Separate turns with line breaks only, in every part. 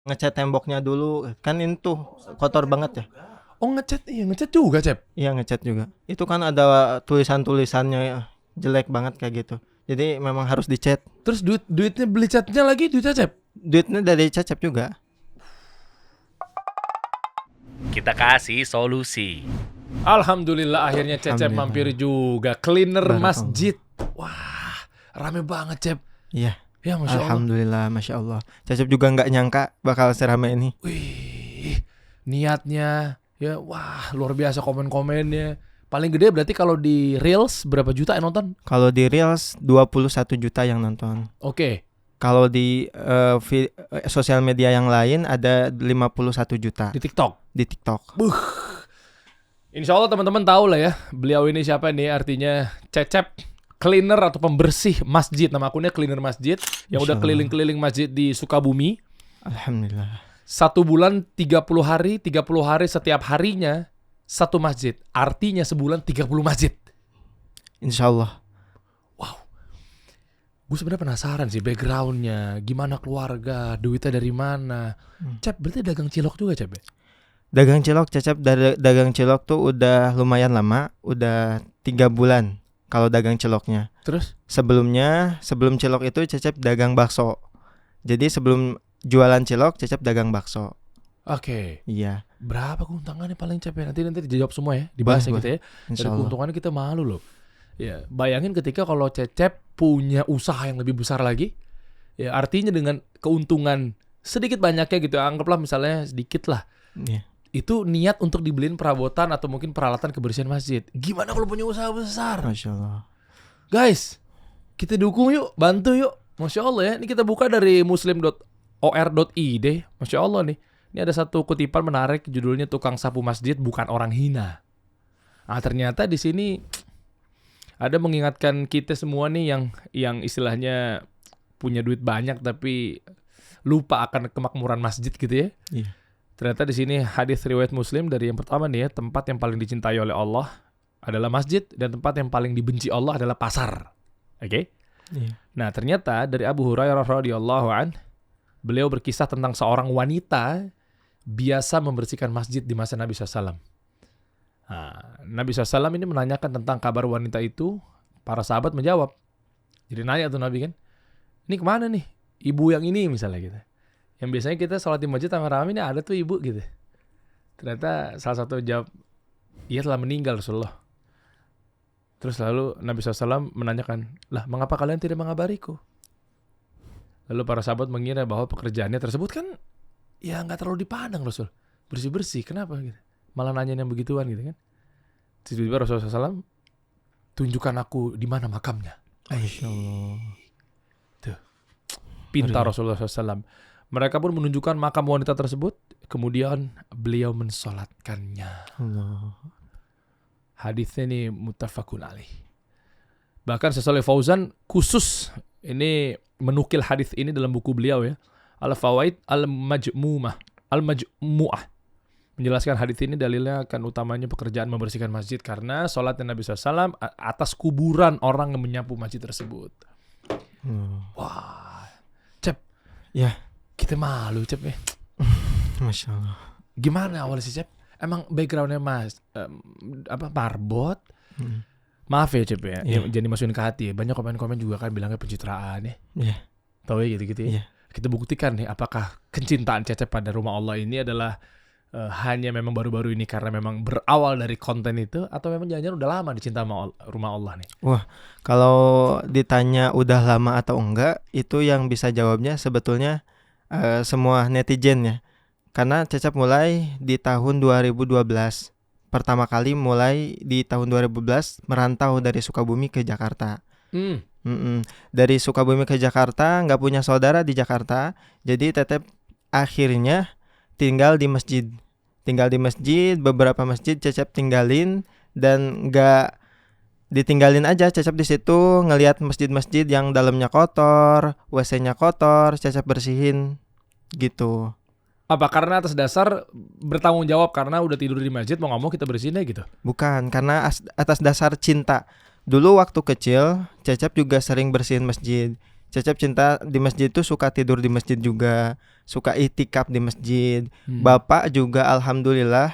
ngecat temboknya dulu. Kan itu kotor banget ya.
Oh ngecat, iya ngecat juga Cep.
Iya ngecat juga. Itu kan ada tulisan-tulisannya ya, jelek banget kayak gitu. Jadi memang harus dicat.
Terus duitnya beli catnya lagi duitnya Cep.
Duitnya dari Cecep juga.
Kita kasih solusi.
Alhamdulillah akhirnya Cecep
Alhamdulillah.
mampir juga. Cleaner
Barakallah.
masjid. Wah, rame banget Cep.
Iya.
Ya Masya Allah.
Alhamdulillah, Masya Allah. Cecep juga nggak nyangka bakal serame ini.
Wih, niatnya ya wah luar biasa komen-komennya. Paling gede berarti kalau di Reels berapa juta yang nonton?
Kalau di Reels 21 juta yang nonton.
Oke.
Kalau di sosial media yang lain ada 51 juta
Di TikTok.
di TikTok.
Insya Allah teman-teman tahu lah ya beliau ini siapa nih, artinya Cecep cleaner atau pembersih masjid. Nama akunnya cleaner masjid yang udah
Masya Allah.
keliling-keliling masjid di Sukabumi.
Alhamdulillah.
1 bulan 30 hari, 30 hari setiap harinya satu masjid. Artinya sebulan 30 masjid.
Insya Allah.
Gue sebenarnya penasaran sih backgroundnya, gimana keluarga, duitnya dari mana. Cep, berarti dagang cilok juga Cep ya?
Dagang cilok, Cecep dagang cilok tuh udah lumayan lama, udah 3 bulan kalau dagang ciloknya.
Terus?
Sebelum cilok itu Cecep dagang bakso. Jadi sebelum jualan cilok Cecep dagang bakso.
Oke.
Iya,
Berapa keuntungannya paling Cep ya? Nanti dijawab semua ya, dibahas ya
Boleh,
kita ya.
insya
Dari
Allah.
keuntungannya kita malu loh. Ya, bayangin ketika kalau Cecep punya usaha yang lebih besar lagi. Ya, artinya dengan keuntungan sedikit banyaknya gitu, anggaplah misalnya sedikit lah.
Iya.
Itu niat untuk dibeliin perabotan atau mungkin peralatan kebersihan masjid. Gimana kalau punya usaha besar?
Masya Allah.
Guys, kita dukung yuk, bantu yuk. Masya Allah ya, ini kita buka dari muslim.or.id. Masya Allah nih. Ini ada satu kutipan menarik, judulnya tukang sapu masjid bukan orang hina. Nah, ternyata di sini ada mengingatkan kita semua nih yang istilahnya punya duit banyak tapi lupa akan kemakmuran masjid gitu ya.
Iya.
Ternyata di sini hadis riwayat Muslim dari yang pertama nih ya, tempat yang paling dicintai oleh Allah adalah masjid dan tempat yang paling dibenci Allah adalah pasar. Oke?
Iya.
Nah, ternyata dari Abu Hurairah radhiyallahu an, beliau berkisah tentang seorang wanita biasa membersihkan masjid di masa Nabi SAW. Nah, Nabi SAW ini menanyakan tentang kabar wanita itu, para sahabat menjawab. Jadi nanya tuh Nabi kan, ini kemana nih? Ibu yang ini misalnya gitu. Yang biasanya kita sholat di masjid rame-rame, ini ada tuh ibu gitu. Ternyata salah satu jawab, ia telah meninggal Rasulullah. Terus lalu Nabi SAW menanyakan, lah mengapa kalian tidak mengabariku? Lalu para sahabat mengira bahwa pekerjaannya tersebut kan ya nggak terlalu dipandang Rasul. Bersih-bersih, kenapa gitu? Malah nanya yang begituan gitu kan. Tiba-tiba Rasulullah SAW, tunjukkan aku di mana makamnya.
Masya Allah.
Pintar Rasulullah SAW. Mereka pun menunjukkan makam wanita tersebut. Kemudian beliau mensolatkannya.
Allah.
Hadisnya ini muttafaqun alaih. Bahkan Syekh Shalih Fauzan khusus ini menukil hadis ini dalam buku beliau ya. Al-Fawaid Al-Majmu'ah. Menjelaskan hadis ini dalilnya akan utamanya pekerjaan membersihkan masjid karena sholatnya Nabi SAW atas kuburan orang yang menyapu masjid tersebut. Wah, Cep.
Ya.
Kita malu Cep ya.
Masya Allah.
Gimana awalnya sih Cep? Emang backgroundnya marbot? Maaf ya Cep ya,
Iya.
jangan dimasukin ke hati ya. Banyak komen-komen juga kan bilangnya pencitraan ya.
Iya.
Tahu ya gitu-gitu ya.
Iya.
Kita buktikan nih apakah kecintaan Cecep pada rumah Allah ini adalah hanya memang baru-baru ini karena memang berawal dari konten itu atau memang jangan-jangan udah lama dicinta sama rumah Allah nih.
Wah, kalau ditanya udah lama atau enggak, itu yang bisa jawabnya sebetulnya semua netizen ya. Karena Cecep mulai di tahun 2012. Pertama kali mulai di tahun 2012 merantau dari Sukabumi ke Jakarta. Dari Sukabumi ke Jakarta, nggak punya saudara di Jakarta, jadi Tetep akhirnya tinggal di masjid. Beberapa masjid Cecep tinggalin dan nggak ditinggalin aja. Cecep di situ ngelihat masjid-masjid yang dalamnya kotor, WC-nya kotor, Cecep bersihin gitu.
Apa karena atas dasar bertanggung jawab karena udah tidur di masjid mau nggak mau kita bersihin ya gitu?
Bukan, karena atas dasar cinta. Dulu waktu kecil Cecep juga sering bersihin masjid. Cecep cinta di masjid tuh, suka tidur di masjid juga, suka itikaf di masjid.
Hmm.
Bapak juga alhamdulillah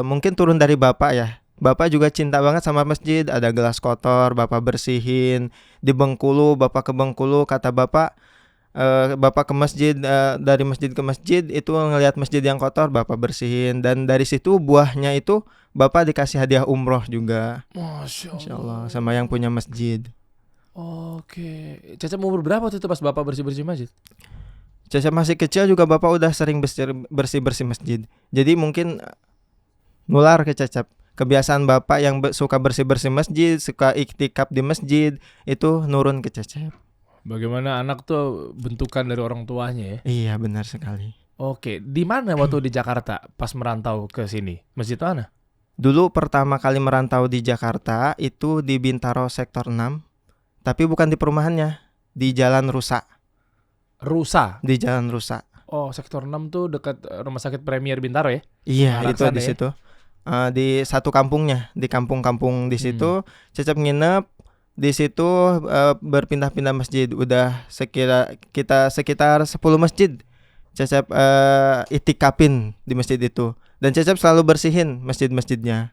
mungkin turun dari bapak ya. Bapak juga cinta banget sama masjid. Ada gelas kotor bapak bersihin. Di Bengkulu, bapak ke Bengkulu, kata bapak, bapak ke masjid, dari masjid ke masjid itu ngelihat masjid yang kotor bapak bersihin. Dan dari situ buahnya itu bapak dikasih hadiah umroh juga,
Masya
Insya Allah, sama yang punya masjid.
Oke. Cecep umur berapa tuh pas bapak bersih-bersih masjid?
Cecep masih kecil juga bapak udah sering bersih-bersih masjid. Jadi mungkin nular ke Cecep. Kebiasaan bapak yang suka bersih-bersih masjid, suka iktikaf di masjid, itu nurun ke Cecep.
Bagaimana anak tuh bentukan dari orang tuanya ya?
Iya, benar sekali.
Oke, di mana waktu di Jakarta pas merantau ke sini? Masjid mana?
Dulu pertama kali merantau di Jakarta itu di Bintaro sektor 6, tapi bukan di perumahannya, di Jalan Rusa,
Rusa.
di Jalan Rusa.
Oh, sektor 6 tuh dekat Rumah Sakit Premier Bintaro ya?
Iya,
Arah
itu
sana
di
ya?
situ. Di satu kampungnya, di kampung-kampung di situ, Cecep nginep di situ, berpindah-pindah masjid. Udah sekitar 10 masjid Cecep itikafin di masjid itu. Dan Cecep selalu bersihin masjid-masjidnya.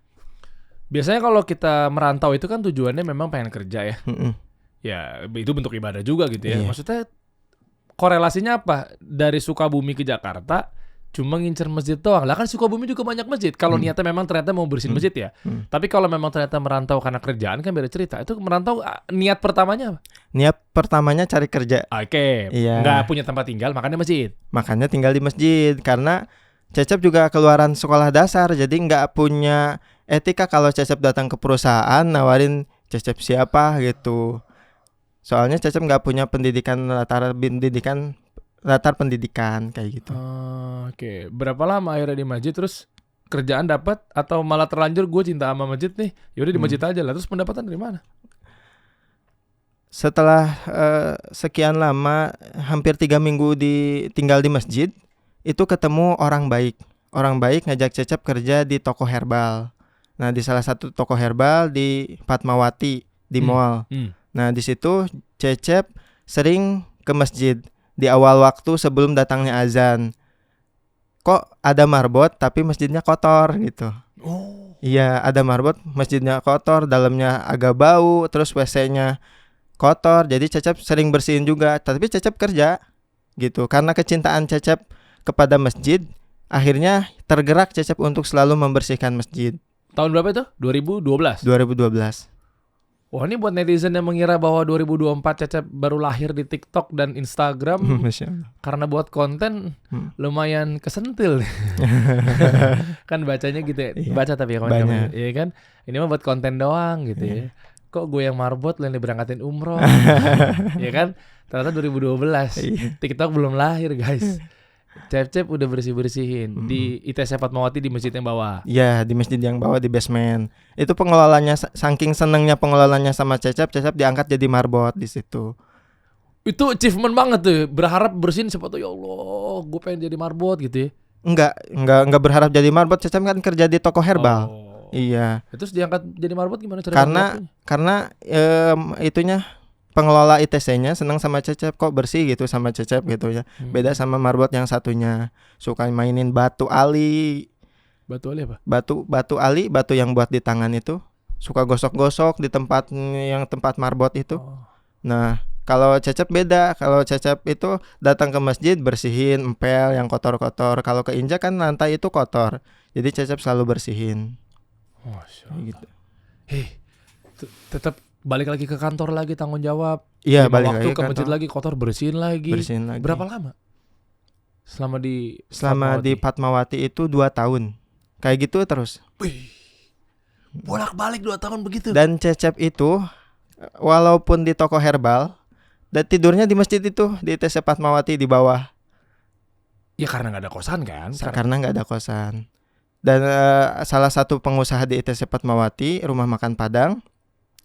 Biasanya kalau kita merantau itu kan tujuannya memang pengen kerja ya.
Mm-mm.
Ya, itu bentuk ibadah juga gitu ya.
Iya.
Maksudnya korelasinya apa? Dari Sukabumi ke Jakarta cuma ngincer masjid doang. Lah kan Sukabumi juga banyak masjid. Kalau niatnya memang ternyata mau bersihin masjid ya. Tapi kalau memang ternyata merantau karena kerjaan kan beda cerita. Itu merantau niat pertamanya apa?
Niat pertamanya cari kerja.
Oke,
Iya.
nggak punya tempat tinggal makanya masjid.
Makanya tinggal di masjid, karena Cecep juga keluaran sekolah dasar, jadi nggak punya etika kalau Cecep datang ke perusahaan nawarin Cecep siapa gitu. Soalnya Cecep nggak punya latar pendidikan kayak gitu.
Oke, berapa lama akhirnya di masjid terus kerjaan dapat atau malah terlanjur gue cinta sama masjid nih? Yaudah di masjid aja lah. Terus pendapatan dari mana?
Setelah sekian lama, hampir 3 minggu tinggal di masjid, itu ketemu orang baik. Orang baik ngajak Cecep kerja di toko herbal. Nah, di salah satu toko herbal di Fatmawati di mall. Nah, di situ Cecep sering ke masjid di awal waktu sebelum datangnya azan. Kok ada marbot tapi masjidnya kotor gitu.
Oh.
Iya, ada marbot, masjidnya kotor, dalamnya agak bau, terus WC-nya kotor. Jadi Cecep sering bersihin juga, tapi Cecep kerja gitu. Karena kecintaan Cecep kepada masjid, akhirnya tergerak Cecep untuk selalu membersihkan masjid.
Tahun berapa itu? 2012.
2012.
Wah, ini buat netizen yang mengira bahwa 2024 Cecep baru lahir di TikTok dan Instagram
Masya Allah.
karena buat konten lumayan kesentil. Kan bacanya gitu ya.
Iya.
Baca tapi ya
Banyak.
Iya kan? Ini mah buat konten doang gitu ya. Kok gue yang marbot lo yang diberangkatin umroh. Ya kan? Ternyata 2012.
Iya.
TikTok belum lahir, guys. Cep udah bersih-bersihin di ITC Fatmawati di masjid yang bawah.
Iya, di masjid yang bawah di basement. Itu pengelolanya saking senengnya pengelolanya sama Cecep diangkat jadi marbot di situ.
Itu achievement banget tuh. Berharap bersihin siapa tuh, ya Allah, gue pengen jadi marbot gitu ya.
Enggak berharap jadi marbot. Cecep kan kerja di toko herbal.
Oh.
Iya.
Terus diangkat jadi marbot gimana cara
Karena itunya pengelola ITC-nya senang sama Cecep, kok bersih gitu sama Cecep gitu ya. Beda sama marbot yang satunya, suka mainin batu ali.
Batu ali apa?
Batu ali, batu yang buat di tangan itu, suka gosok-gosok di tempat marbot itu.
Oh.
Nah, kalau Cecep beda. Kalau Cecep itu datang ke masjid bersihin empel yang kotor-kotor. Kalau keinjak kan lantai itu kotor. Jadi Cecep selalu bersihin.
Masya
Kayak gitu.
Tetap balik lagi ke kantor lagi, tanggung jawab.
Iya,
Lima
balik
waktu
lagi
ke masjid
kantor.
lagi, kotor bersihin lagi. Berapa lama? Selama
di Fatmawati itu 2 tahun. Kayak gitu terus.
Wih, bolak-balik 2 tahun begitu.
Dan Cecep itu walaupun di toko herbal, dan tidurnya di masjid itu, di ITC Fatmawati di bawah.
Ya karena nggak ada kosan kan?
Karena nggak ada kosan. Dan salah satu pengusaha di ITC Fatmawati, rumah makan Padang,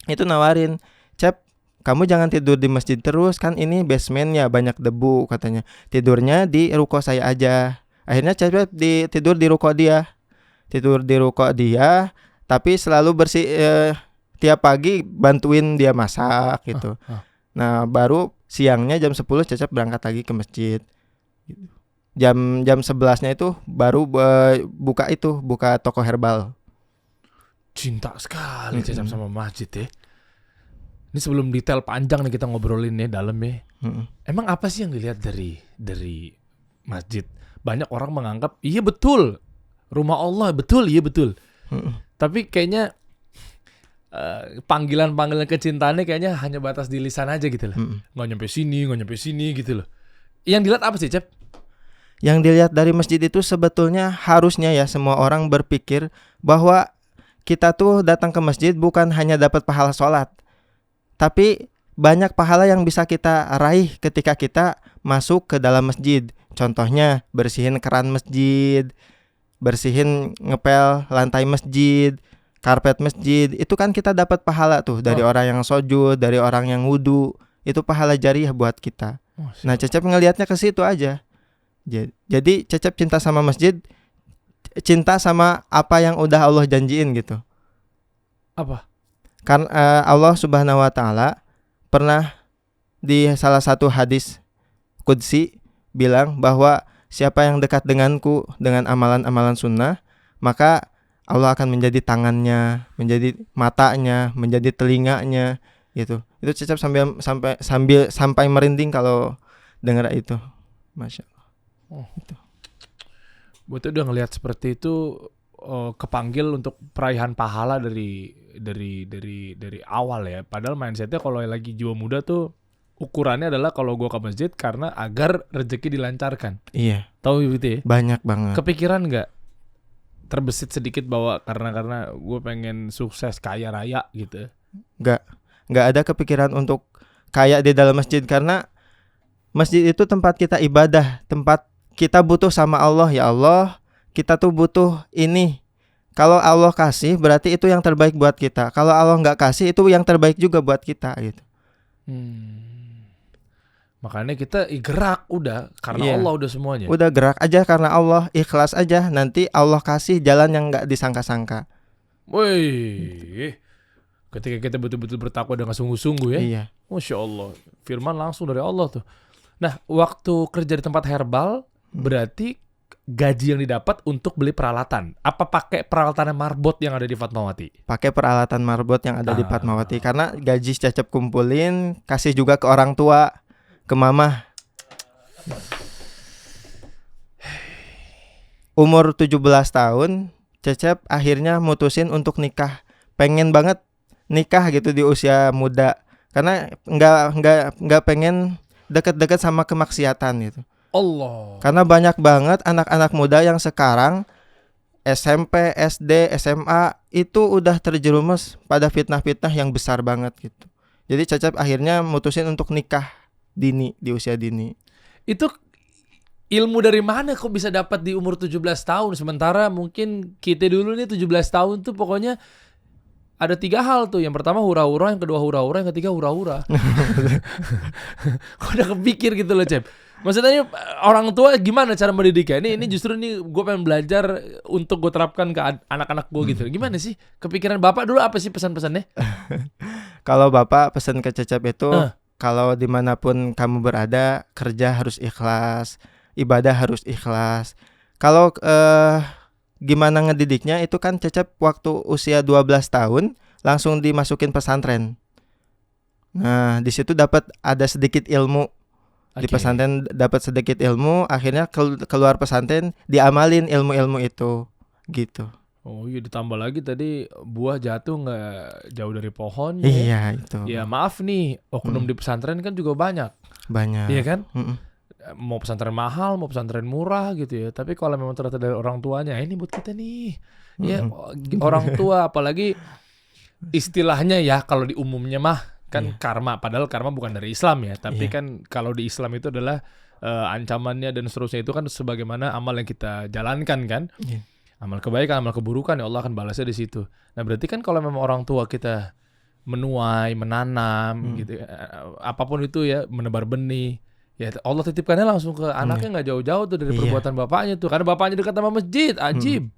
itu nawarin, Cep, kamu jangan tidur di masjid terus, kan ini basementnya banyak debu katanya. Tidurnya di ruko saya aja. Akhirnya Cecep tidur di ruko dia. Tapi selalu bersih, tiap pagi bantuin dia masak gitu. Nah, baru siangnya jam 10 Cecep berangkat lagi ke masjid. Jam 11-nya itu baru buka toko herbal.
Cinta sekali Cecep
Mm-mm.
sama masjid ya. Ini sebelum detail panjang nih kita ngobrolin ya dalam ya.
Mm-mm.
Emang apa sih yang dilihat dari masjid? Banyak orang menganggap iya betul rumah Allah, betul iya betul.
Mm-mm.
Tapi kayaknya panggilan-panggilan kecintaannya kayaknya hanya batas di lisan aja gitu loh.
Mm-mm.
Nggak nyampe sini gitu loh. Yang dilihat apa sih, Cep?
Yang dilihat dari masjid itu sebetulnya harusnya ya semua orang berpikir bahwa kita tuh datang ke masjid bukan hanya dapat pahala sholat, tapi banyak pahala yang bisa kita raih ketika kita masuk ke dalam masjid. Contohnya bersihin keran masjid, bersihin ngepel lantai masjid, karpet masjid. Itu kan kita dapat pahala tuh dari orang yang sujud, dari orang yang wudu. Itu pahala jariah buat kita. Nah, Cecep ngelihatnya ke situ aja. Jadi Cecep cinta sama masjid, cinta sama apa yang udah Allah janjiin gitu.
Apa?
Kan Allah Subhanahu wa taala pernah di salah satu hadis qudsi bilang bahwa siapa yang dekat denganku dengan amalan-amalan sunnah, maka Allah akan menjadi tangannya, menjadi matanya, menjadi telinganya gitu. Itu Cecep sampai merinding kalau dengar itu. Masya Allah.
Buat udah ngelihat seperti itu kepanggil untuk peraihan pahala dari awal ya. Padahal mindsetnya kalau lagi jiwa muda tuh ukurannya adalah kalau gue ke masjid karena agar rezeki dilancarkan.
Iya.
Tahu gitu ya?
Banyak banget.
Kepikiran nggak terbesit sedikit bahwa karena gue pengen sukses kaya raya gitu?
Nggak ada kepikiran untuk kaya di dalam masjid karena masjid itu tempat kita ibadah, tempat kita butuh sama Allah. Ya Allah, kita tuh butuh ini. Kalau Allah kasih berarti itu yang terbaik buat kita. Kalau Allah nggak kasih itu yang terbaik juga buat kita gitu.
Makanya kita gerak udah karena
Iya.
Allah udah semuanya.
Udah gerak aja karena Allah, ikhlas aja. Nanti Allah kasih jalan yang nggak disangka-sangka.
Woi, ketika kita betul-betul bertakwa dengan sungguh-sungguh ya.
Iya.
Masya Allah, firman langsung dari Allah tuh. Nah, waktu kerja di tempat herbal berarti gaji yang didapat untuk beli peralatan. Apa pakai peralatan marbot yang ada di Fatmawati?
Pakai peralatan marbot yang ada di Fatmawati karena gaji Cecep kumpulin, kasih juga ke orang tua, ke mamah. Umur 17 tahun, Cecep akhirnya mutusin untuk nikah. Pengen banget nikah gitu di usia muda karena nggak pengen deket-deket sama kemaksiatan gitu.
Allah.
Karena banyak banget anak-anak muda yang sekarang SMP, SD, SMA itu udah terjerumus pada fitnah-fitnah yang besar banget gitu. Jadi Cecep akhirnya mutusin untuk nikah dini, di usia dini.
Itu ilmu dari mana kok bisa dapat di umur 17 tahun? Sementara mungkin kita dulu nih 17 tahun tuh pokoknya ada 3 hal tuh. Yang pertama hura-hura, yang kedua hura-hura, yang ketiga hura-hura. Kok udah kepikir gitu loh, Cep. Maksudnya orang tua gimana cara mendidiknya? Ini justru nih gue pengen belajar untuk gue terapkan ke anak-anak gue gitu. Gimana sih? Kepikiran Bapak dulu apa sih pesan-pesannya?
Kalau Bapak pesan ke Cecep itu, kalau dimanapun kamu berada, kerja harus ikhlas, ibadah harus ikhlas. Kalau gimana ngedidiknya itu kan Cecep waktu usia 12 tahun langsung dimasukin pesantren. Nah, di situ dapat ada sedikit ilmu. Di pesantren dapat sedikit ilmu, akhirnya keluar pesantren diamalin ilmu-ilmu itu gitu.
Oh iya, ditambah lagi tadi buah jatuh nggak jauh dari pohon.
Iya itu.
Ya maaf nih, oknum di pesantren kan juga banyak.
Banyak.
Iya kan?
Mm-mm.
Mau pesantren mahal, mau pesantren murah gitu ya. Tapi kalau memang ternyata dari orang tuanya, ini buat kita nih. Ya orang tua, apalagi istilahnya ya kalau di umumnya mah kan karma. Padahal karma bukan dari Islam ya. Tapi kan kalau di Islam itu adalah ancamannya dan seterusnya itu kan sebagaimana amal yang kita jalankan kan. Amal kebaikan, amal keburukan ya Allah akan balasnya di situ. Nah berarti kan kalau memang orang tua kita menuai, menanam gitu ya, apapun itu ya, menebar benih. Ya Allah titipkannya langsung ke anaknya nggak jauh-jauh tuh dari perbuatan bapaknya tuh. Karena bapaknya dekat sama masjid, ajib.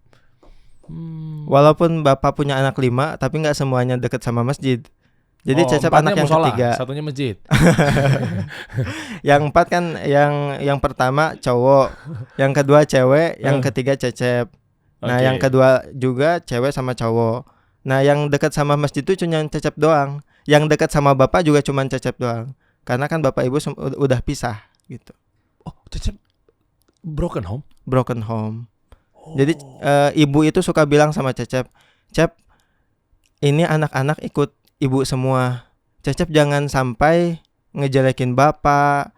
Walaupun bapak punya anak 5, tapi nggak semuanya dekat sama masjid. Jadi Cecep anak yang
musola,
ketiga.
satunya masjid.
Yang 4 kan yang pertama cowok, yang kedua cewek, yang ketiga Cecep. Nah, yang kedua juga cewek sama cowok. Nah, yang dekat sama masjid itu cuma Cecep doang. Yang dekat sama bapak juga cuma Cecep doang. Karena kan bapak ibu udah pisah gitu.
Oh, Cecep broken home.
Broken home. Jadi ibu itu suka bilang sama Cecep, "Cep, ini anak-anak ikut ibu semua. Cecep jangan sampai ngejelekin bapak,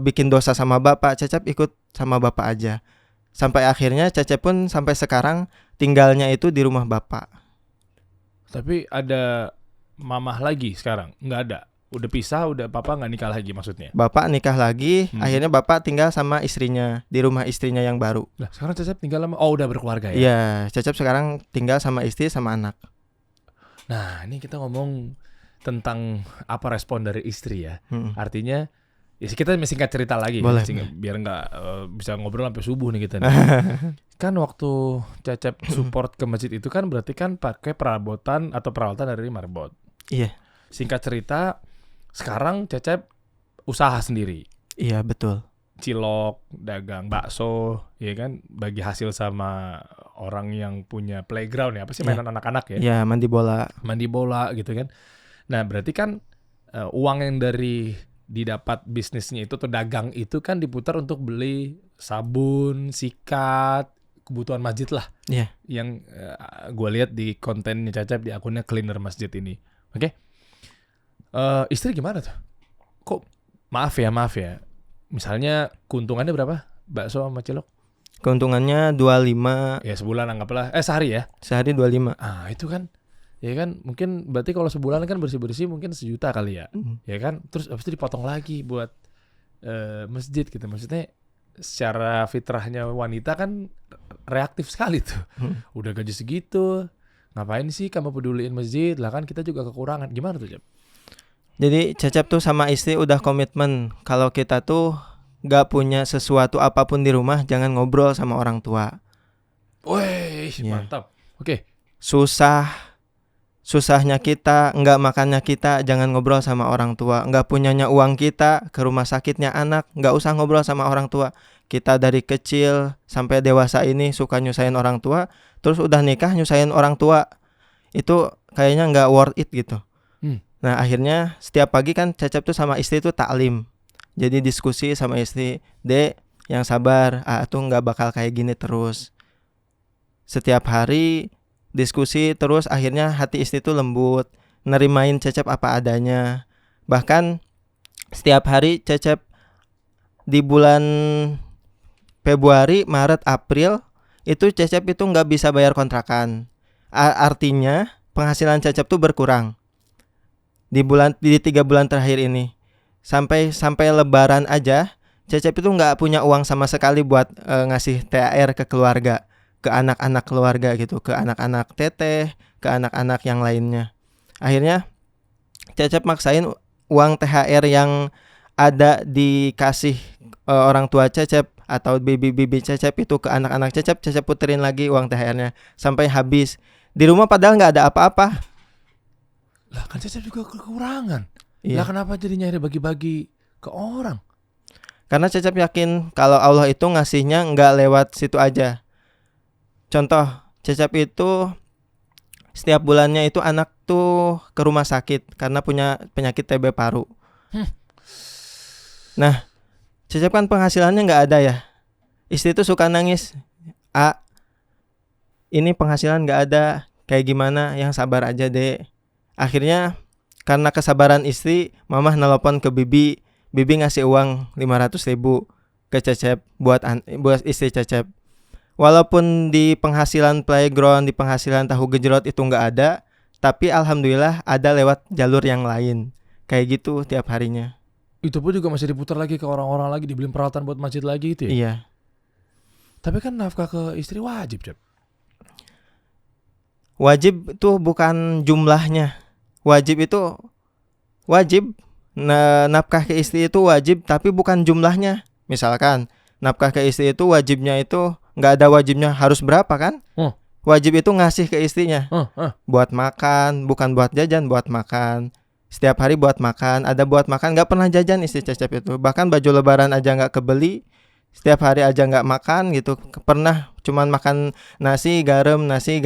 bikin dosa sama bapak. Cecep ikut sama bapak aja." Sampai akhirnya Cecep pun sampai sekarang tinggalnya itu di rumah bapak.
Tapi ada mamah lagi sekarang? Nggak ada. Udah pisah, udah papa nggak nikah lagi maksudnya.
Bapak nikah lagi, akhirnya bapak tinggal sama istrinya di rumah istrinya yang baru.
Lah, sekarang Cecep tinggal sama udah berkeluarga ya?
Iya, Cecep sekarang tinggal sama istri sama anak.
Nah, ini kita ngomong tentang apa respon dari istri ya. Artinya ya kita singkat cerita lagi.
Boleh.
Biar nggak bisa ngobrol sampai subuh nih kita nih. Kan waktu Cecep support ke masjid itu kan berarti kan pakai peralatan dari Marbot.
Iya.
Singkat cerita, sekarang Cecep usaha sendiri.
Iya, betul.
Cilok, dagang bakso, ya kan, bagi hasil sama orang yang punya playground ya, apa sih mainan anak-anak ya?
Iya, mandi bola
gitu kan. Nah, berarti kan uang yang didapat bisnisnya itu atau dagang itu kan diputar untuk beli sabun, sikat, kebutuhan masjid lah.
Iya.
Yang gue lihat di kontennya Cecep di akunnya Cleaner Masjid ini. Oke. Istri gimana tuh? Kok maaf ya. Misalnya keuntungannya berapa? Bakso sama cilok?
Keuntungannya 25.
Ya sebulan anggaplah. Sehari ya?
Sehari 25.
Ah, itu kan. Ya kan mungkin berarti kalau sebulan kan bersih-bersih mungkin 1 juta kali ya. Ya kan? Terus habis itu dipotong lagi buat masjid gitu. Maksudnya secara fitrahnya wanita kan reaktif sekali tuh. Udah gaji segitu, ngapain sih kamu peduliin masjid? Lah kan kita juga kekurangan. Gimana tuh, Cep?
Jadi Cecep tuh sama istri udah komitmen kalau kita tuh gak punya sesuatu apapun di rumah jangan ngobrol sama orang tua.
Wih, mantap. Oke. Susahnya kita, nggak makannya kita, jangan ngobrol sama orang tua. Nggak punyanya uang kita, ke rumah sakitnya anak, nggak usah ngobrol sama orang tua. Kita dari kecil sampai dewasa ini suka nyusahin orang tua, terus udah nikah nyusahin orang tua. Itu kayaknya nggak worth it gitu. Nah, akhirnya setiap pagi kan Cecep tuh sama istri tuh taklim. Jadi diskusi sama istri, "Dek, yang sabar, tuh nggak bakal kayak gini terus." Setiap hari diskusi terus, akhirnya hati istri tuh lembut, nerimain Cecep apa adanya. Bahkan setiap hari Cecep di bulan Februari, Maret, April itu Cecep itu nggak bisa bayar kontrakan. Artinya penghasilan Cecep tuh berkurang di 3 bulan terakhir ini. Sampai Lebaran aja Cecep itu nggak punya uang sama sekali buat ngasih THR ke keluarga, ke anak-anak keluarga gitu, ke anak-anak teteh, ke anak-anak yang lainnya. Akhirnya Cecep maksain uang THR yang ada dikasih orang tua Cecep atau bibi Cecep itu ke anak-anak Cecep puterin lagi uang THR-nya sampai habis. Di rumah padahal nggak ada apa-apa. Lah kan Cecep juga kekurangan.
Iya.
Lah kenapa jadi nyari bagi-bagi ke orang?
Karena Cecep yakin kalau Allah itu ngasihnya nggak lewat situ aja. Contoh, Cecep itu setiap bulannya itu anak tuh ke rumah sakit karena punya penyakit TB paru. Nah, Cecep kan penghasilannya nggak ada ya. Istri tuh suka nangis. Ini penghasilan nggak ada, kayak gimana? Yang sabar aja deh. Akhirnya karena kesabaran istri, Mamah nelpon ke Bibi ngasih uang 500.000 ke Cecep buat istri Cecep. Walaupun di penghasilan playground, di penghasilan tahu gejrot itu nggak ada, tapi alhamdulillah ada lewat jalur yang lain. Kayak gitu tiap harinya.
Itu pun juga masih diputar lagi ke orang-orang lagi, dibeliin peralatan buat masjid lagi itu ya?
Iya.
Tapi kan nafkah ke istri wajib, Cep.
Wajib tuh bukan jumlahnya. Wajib itu wajib. Nafkah ke istri itu wajib, tapi bukan jumlahnya. Misalkan nafkah ke istri itu wajibnya itu nggak ada wajibnya harus berapa kan? wajib itu ngasih ke istrinya.
Hah?
Buat makan, bukan buat jajan, buat makan. Setiap hari buat makan, ada buat makan, nggak pernah jajan istri Cecep itu. Bahkan baju lebaran aja nggak kebeli, setiap hari aja nggak makan gitu. Pernah cuman makan nasi garam, nasi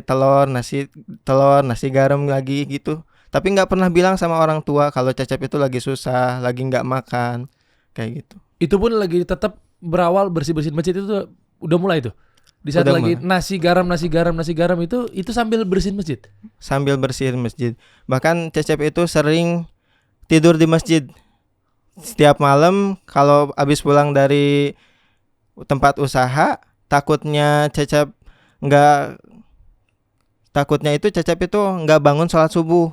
telur, nasi garam lagi gitu. Tapi nggak pernah bilang sama orang tua kalau Cecep itu lagi susah, lagi nggak makan, kayak gitu.
Itu pun lagi tetap berawal bersih-bersihin masjid itu udah mulai tuh. Di saat
Udah
lagi
mulai.
nasi garam itu sambil bersihin masjid.
Sambil bersihin masjid. Bahkan Cecep itu sering tidur di masjid. Setiap malam kalau habis pulang dari tempat usaha, takutnya itu Cecep itu nggak bangun sholat subuh.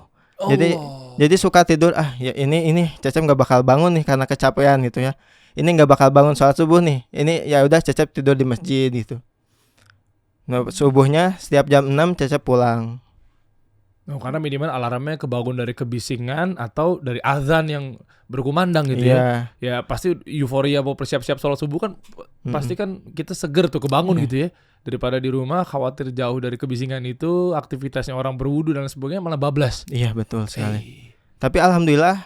Jadi suka tidur, ya ini Cecep nggak bakal bangun nih karena kecapean gitu ya. Ini nggak bakal bangun sholat subuh nih. Ini ya udah Cecep tidur di masjid gitu. Nah, subuhnya setiap jam 6 Cecep pulang.
Karena minimal alarmnya kebangun dari kebisingan atau dari azan yang berkumandang gitu ya. Ya pasti euforia mau persiap-siap sholat subuh kan pasti kan kita seger tuh kebangun gitu ya. Daripada di rumah khawatir jauh dari kebisingan itu, aktivitasnya orang berwudu dan sebagainya malah bablas.
Iya betul sekali. Tapi alhamdulillah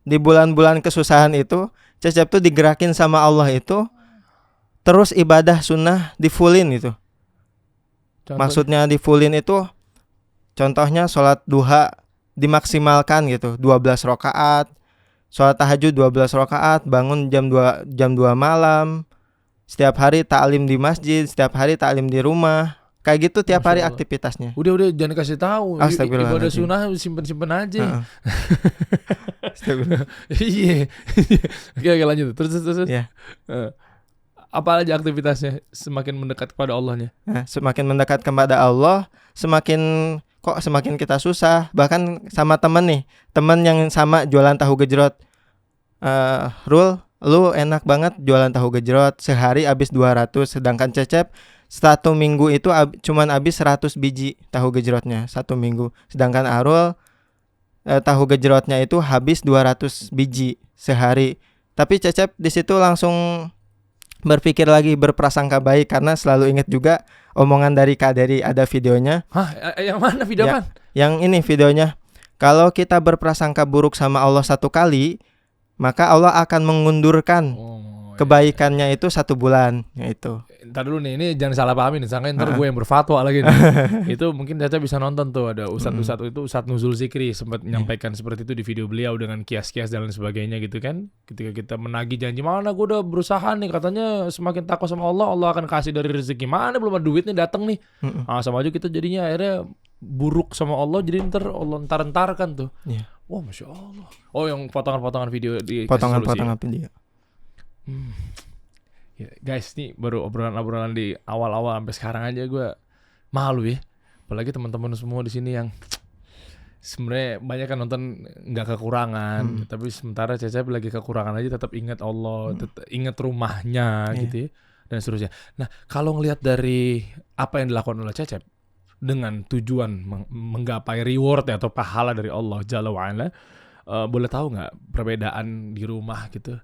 di bulan-bulan kesusahan itu Cecep tuh digerakin sama Allah itu terus ibadah sunnah di fullin itu. Maksudnya di fullin itu contohnya sholat duha dimaksimalkan gitu, 12 rakaat. Sholat tahajud 12 rakaat, bangun jam 2 malam. Setiap hari ta'lim di masjid, setiap hari ta'lim di rumah. Kayak gitu tiap
Masya
hari
Allah.
aktivitasnya.
Udah jangan kasih tahu. Ibadah
Astagfirullahaladzim.
sunnah simpen-simpen aja.
Astagfirullah.
Iya. Oke, lanjut. Terus.
Ya.
Apa aja aktivitasnya semakin mendekat kepada Allahnya?
Nah, semakin mendekat kepada Allah, semakin kita susah. Bahkan sama temen yang sama jualan tahu gejrot. Rul, lu enak banget jualan tahu gejrot, sehari habis 200, sedangkan Cecep 1 minggu itu cuman habis 100 biji tahu gejrotnya 1 minggu. Sedangkan Arul tahu gejrotnya itu habis 200 biji sehari. Tapi Cecep di situ langsung berpikir lagi, berprasangka baik karena selalu ingat juga omongan dari Kak Dery, ada videonya.
Hah, yang mana video
Ya,
kan?
Yang ini videonya. Kalau kita berprasangka buruk sama Allah 1 kali, maka Allah akan mengundurkan kebaikannya itu 1 bulan, yaitu.
Ntar dulu nih, ini jangan salah pahamin nih, sangka ntar gue yang berfatwa lagi nih. Itu mungkin Caca bisa nonton tuh, ada Ustadz itu Ustadz Nuzul Zikri sempat menyampaikan seperti itu di video beliau dengan kias-kias dan lain sebagainya gitu kan. Ketika kita menagih janji, mana gue udah berusaha nih, katanya semakin takut sama Allah, Allah akan kasih dari rezeki, mana belum ada duit nih datang nih. Sama aja kita jadinya akhirnya buruk sama Allah, jadi ntar Allah entar-entarkan tuh. Wah, Masya Allah. Oh, yang potongan-potongan video di
Potongan-potongan video.
Ya, guys, nih baru obrolan-obrolan di awal-awal sampai sekarang aja gue malu ya. Apalagi teman-teman semua di sini yang sebenarnya banyak kan nonton nggak kekurangan, tapi sementara Cecep lagi kekurangan aja tetap ingat Allah, tetap ingat rumahnya gitu ya, dan seterusnya. Nah, kalau ngelihat dari apa yang dilakukan oleh Cecep dengan tujuan menggapai reward atau pahala dari Allah Jalla wa'ala, boleh tahu nggak perbedaan di rumah gitu?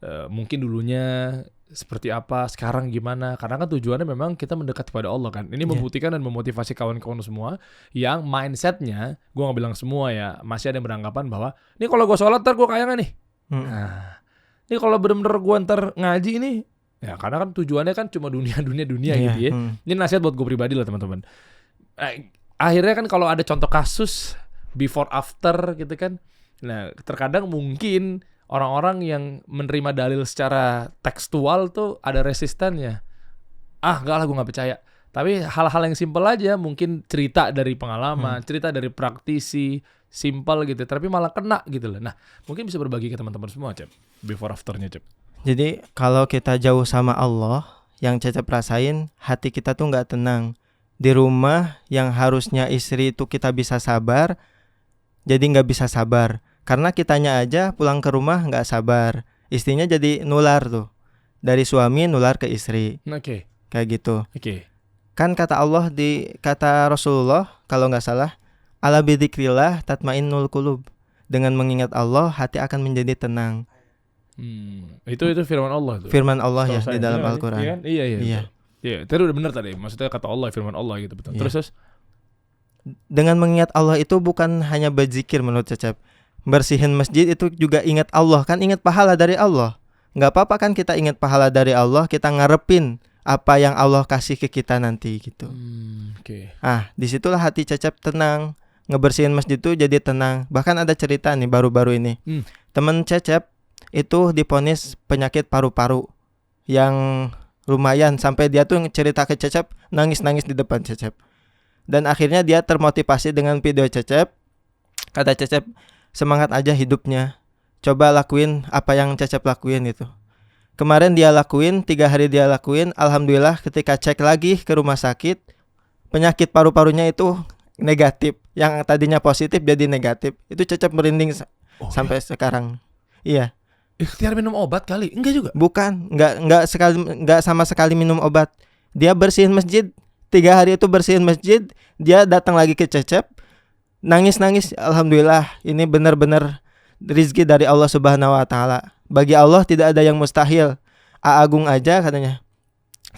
Mungkin dulunya seperti apa, sekarang gimana? Karena kan tujuannya memang kita mendekat kepada Allah kan. Ini membuktikan dan memotivasi kawan-kawan semua yang mindsetnya, gue gak bilang semua ya, masih ada yang beranggapan bahwa ini kalau gue sholat ntar gue kaya gak nih? Nah, ini kalau bener-bener gue ntar ngaji ini, ya karena kan tujuannya kan cuma dunia gitu ya. Ini nasihat buat gue pribadi lah teman-teman. Akhirnya kan kalau ada contoh kasus before after gitu kan, nah terkadang mungkin orang-orang yang menerima dalil secara tekstual tuh ada resistennya. Enggak lah, gue gak percaya. Tapi hal-hal yang simpel aja, mungkin cerita dari pengalaman, cerita dari praktisi, simpel gitu, tapi malah kena gitu loh. Nah, mungkin bisa berbagi ke teman-teman semua, Cep, before afternya, Cep.
Jadi kalau kita jauh sama Allah, yang Cecep rasain, hati kita tuh gak tenang. Di rumah yang harusnya istri itu kita bisa sabar, jadi gak bisa sabar. Karena kitanya aja pulang ke rumah gak sabar, istrinya jadi nular tuh, dari suami nular ke istri. Kayak gitu. Kan kata Allah, kata Rasulullah kalau gak salah, ala bidzikrillah tatmainnul qulub. Dengan mengingat Allah, hati akan menjadi tenang.
Itu firman Allah tuh.
Firman Allah ya di dalam Al-Quran.
Iya. Iya, tadi udah benar tadi. Maksudnya kata Allah, firman Allah gitu betul.
Iya.
Terus
Dengan mengingat Allah itu bukan hanya berzikir menurut Cecep. Bersihin masjid itu juga ingat Allah, kan ingat pahala dari Allah. Nggak apa-apa kan kita ingat pahala dari Allah, kita ngarepin apa yang Allah kasih ke kita nanti gitu.
oke.
Disitulah hati Cecep tenang. Ngebersihin masjid itu jadi tenang. Bahkan ada cerita nih baru-baru ini. Temen Cecep itu diponis penyakit paru-paru yang lumayan, sampai dia tuh cerita ke Cecep, nangis-nangis di depan Cecep. Dan akhirnya dia termotivasi dengan video Cecep. Kata Cecep, semangat aja hidupnya, coba lakuin apa yang Cecep lakuin itu. Kemarin dia lakuin, 3 hari dia lakuin. Alhamdulillah ketika cek lagi ke rumah sakit, penyakit paru-parunya itu negatif. Yang tadinya positif jadi negatif. Itu Cecep merinding sampai sekarang. Iya.
Ikhtiar minum obat kali? Enggak juga.
Bukan, enggak sama sekali minum obat. Dia bersihin masjid. 3 hari itu bersihin masjid. Dia datang lagi ke Cecep, nangis-nangis. Alhamdulillah, ini benar-benar rizki dari Allah Subhanahu wa taala. Bagi Allah tidak ada yang mustahil. Agung aja katanya,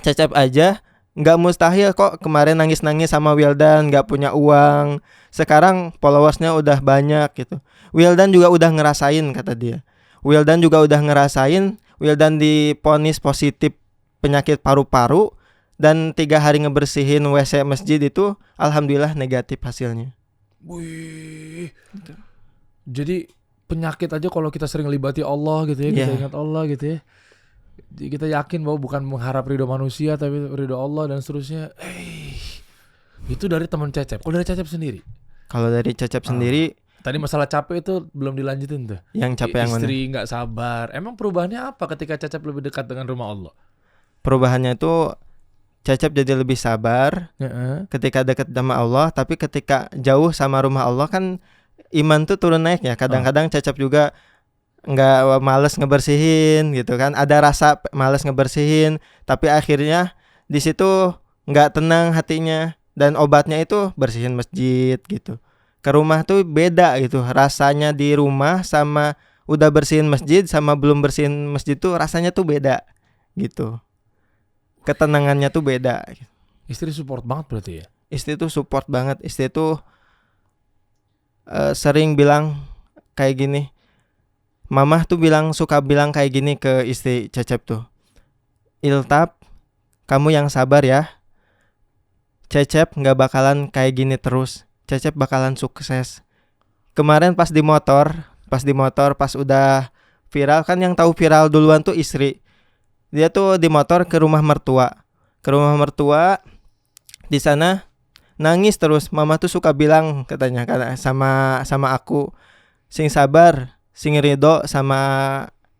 Cecep aja nggak mustahil kok. Kemarin nangis-nangis sama Wildan, nggak punya uang. Sekarang followersnya udah banyak gitu. Wildan juga udah ngerasain, kata dia. Wildan juga udah ngerasain. Wildan diponis positif penyakit paru-paru, dan 3 hari ngebersihin WC masjid itu alhamdulillah negatif hasilnya.
Wih. Jadi penyakit aja kalau kita sering libati Allah gitu ya, kita ingat Allah gitu ya. Jadi kita yakin bahwa bukan mengharap ridho manusia tapi ridho Allah dan seterusnya. Itu dari teman Cecep. Kalau dari Cecep sendiri?
Kalau dari Cecep sendiri,
tadi masalah capek itu belum dilanjutin tuh.
Yang capek yang mana?
Istri nggak sabar. Emang perubahannya apa ketika Cecep lebih dekat dengan rumah Allah?
Perubahannya itu Cecep jadi lebih sabar ketika dekat sama Allah. Tapi ketika jauh sama rumah Allah kan iman tuh turun naik ya. Kadang-kadang Cecep juga nggak males ngebersihin gitu kan. Ada rasa males ngebersihin. Tapi akhirnya di situ nggak tenang hatinya. Dan obatnya itu bersihin masjid gitu. Ke rumah tuh beda gitu. Rasanya di rumah sama udah bersihin masjid sama belum bersihin masjid tuh rasanya tuh beda gitu. Ketenangannya tuh beda.
Istri support banget berarti ya?
Istri tuh support banget. Istri tuh sering bilang kayak gini. Mamah tuh suka bilang kayak gini ke istri Cecep tuh. Iltap, kamu yang sabar ya. Cecep gak bakalan kayak gini terus. Cecep bakalan sukses. Kemarin pas di motor, pas udah viral, kan yang tahu viral duluan tuh istri. Dia tuh di motor ke rumah mertua. Di sana nangis terus. Mama tuh suka bilang katanya sama aku, sing sabar, sing ridho sama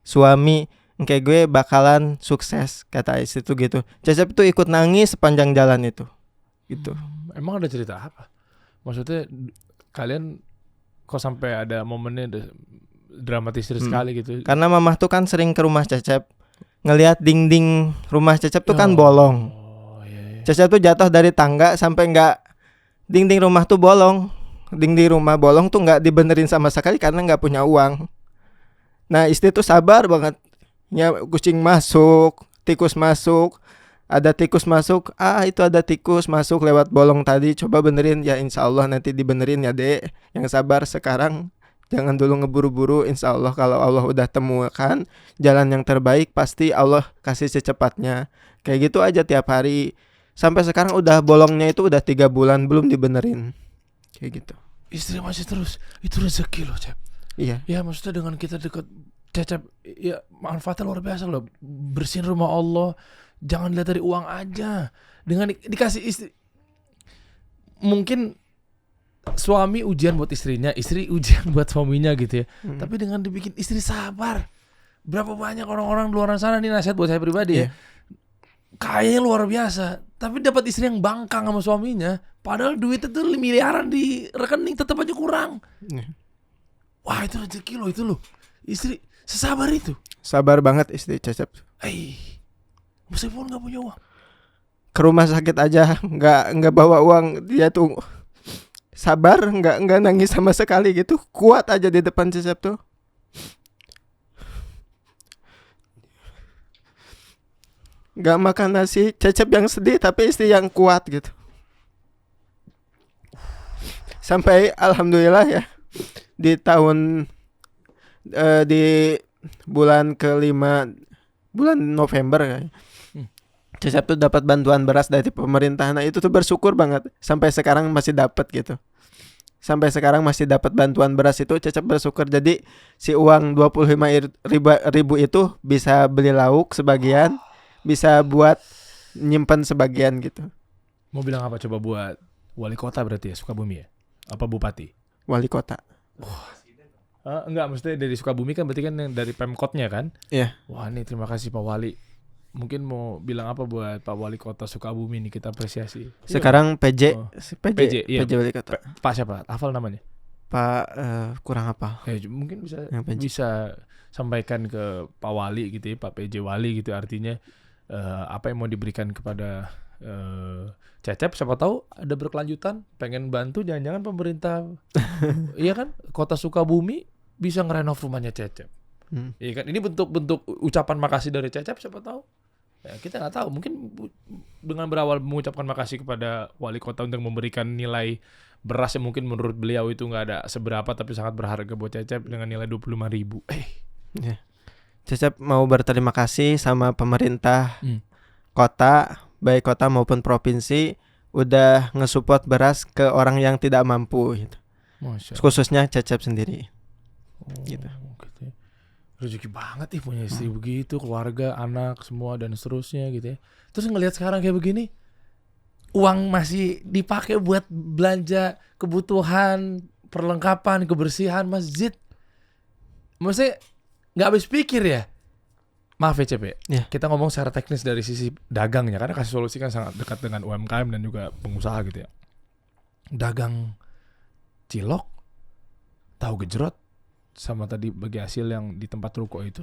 suami, kayak gue bakalan sukses, kata istri tuh gitu. Cecep tuh ikut nangis sepanjang jalan itu. Gitu.
Emang ada cerita apa? Maksudnya kalian kok sampai ada momennya dramatisir sekali gitu?
Karena mamah tuh kan sering ke rumah Cecep, ngelihat dinding rumah Cecep tuh kan bolong. Cecep tuh jatuh dari tangga sampai dinding rumah tuh bolong. Dinding rumah bolong tuh nggak dibenerin sama sekali karena nggak punya uang. Nah istri tuh sabar banget. Ya kucing masuk, tikus masuk. Ada tikus masuk, itu ada tikus masuk lewat bolong tadi, coba benerin ya, insya Allah nanti dibenerin ya dek. Yang sabar sekarang, jangan dulu ngeburu-buru. Insya Allah kalau Allah udah temukan jalan yang terbaik, pasti Allah kasih secepatnya. Kayak gitu aja tiap hari. Sampai sekarang udah bolongnya itu udah 3 bulan belum dibenerin. Kayak gitu.
Istri masih terus, itu rezeki loh Cep.
Iya.
Ya maksudnya dengan kita dekat Cecep, ya manfaatnya luar biasa loh. Bersihin rumah Allah. Jangan lihat dari uang aja. Dengan dikasih istri, mungkin suami ujian buat istrinya, istri ujian buat suaminya gitu ya. Tapi dengan dibikin istri sabar. Berapa banyak orang-orang di luar sana, nih nasihat buat saya pribadi ya. Kayaknya luar biasa, tapi dapat istri yang bangkang sama suaminya, padahal duitnya tuh miliaran di rekening tetap aja kurang. Wah itu rezeki loh itu loh. Istri sesabar itu.
Sabar banget istri Cecep.
Meskipun nggak punya uang.
Ke rumah sakit aja nggak bawa uang, dia tuh sabar, nggak nangis sama sekali gitu, kuat aja di depan Cecep tuh. nggak makan nasi, Cecep yang sedih tapi istri yang kuat gitu. Sampai alhamdulillah ya di tahun di bulan kelima, bulan November kayaknya, Cecep tuh dapat bantuan beras dari pemerintah. Nah itu tuh bersyukur banget. Sampai sekarang masih dapat gitu. Sampai sekarang masih dapat bantuan beras itu, Cecep bersyukur. Jadi si uang 25.000 itu bisa beli lauk sebagian, bisa buat nyimpen sebagian gitu.
Mau bilang apa coba buat wali kota berarti ya, Sukabumi ya? Apa bupati?
Wali kota.
Enggak, maksudnya dari Sukabumi kan berarti kan yang dari Pemkotnya kan?
Iya.
Wah, nih terima kasih Pak Wali. Mungkin mau bilang apa buat Pak Wali Kota Sukabumi nih, kita apresiasi.
Sekarang PJ,
Oh.
PJ,
iya.
PJ wali kota.
Pak siapa? Hafal namanya?
Pak kurang apa?
Mungkin bisa
Yang PJ.
bisa sampaikan ke Pak Wali gitu ya, Pak PJ Wali gitu, artinya apa yang mau diberikan kepada Cecep, siapa tahu ada berkelanjutan, pengen bantu, jangan-jangan pemerintah iya kan, Kota Sukabumi bisa ngerenov rumahnya Cecep. Iya kan, ini bentuk ucapan makasih dari Cecep, siapa tahu. Ya, kita nggak tahu, mungkin dengan berawal mengucapkan makasih kepada wali kota untuk memberikan nilai beras yang mungkin menurut beliau itu nggak ada seberapa tapi sangat berharga buat Cecep dengan nilai 25.000.
Ya. Cecep mau berterima kasih sama pemerintah kota, baik kota maupun provinsi, udah ngesupport beras ke orang yang tidak mampu gitu.
Masya Allah.
Khususnya Cecep sendiri. Gitu.
Gitu. Rezeki banget nih punya istri begitu, keluarga, anak, semua dan seterusnya gitu ya. Terus ngelihat sekarang kayak begini, uang masih dipakai buat belanja kebutuhan, perlengkapan, kebersihan masjid. Maksudnya nggak habis pikir ya. Maaf ya Cep ya.
Ya.
Kita ngomong secara teknis dari sisi dagangnya, karena Kasih Solusi kan sangat dekat dengan UMKM dan juga pengusaha gitu ya. Dagang cilok, tahu gejrot, sama tadi bagi hasil yang di tempat ruko itu,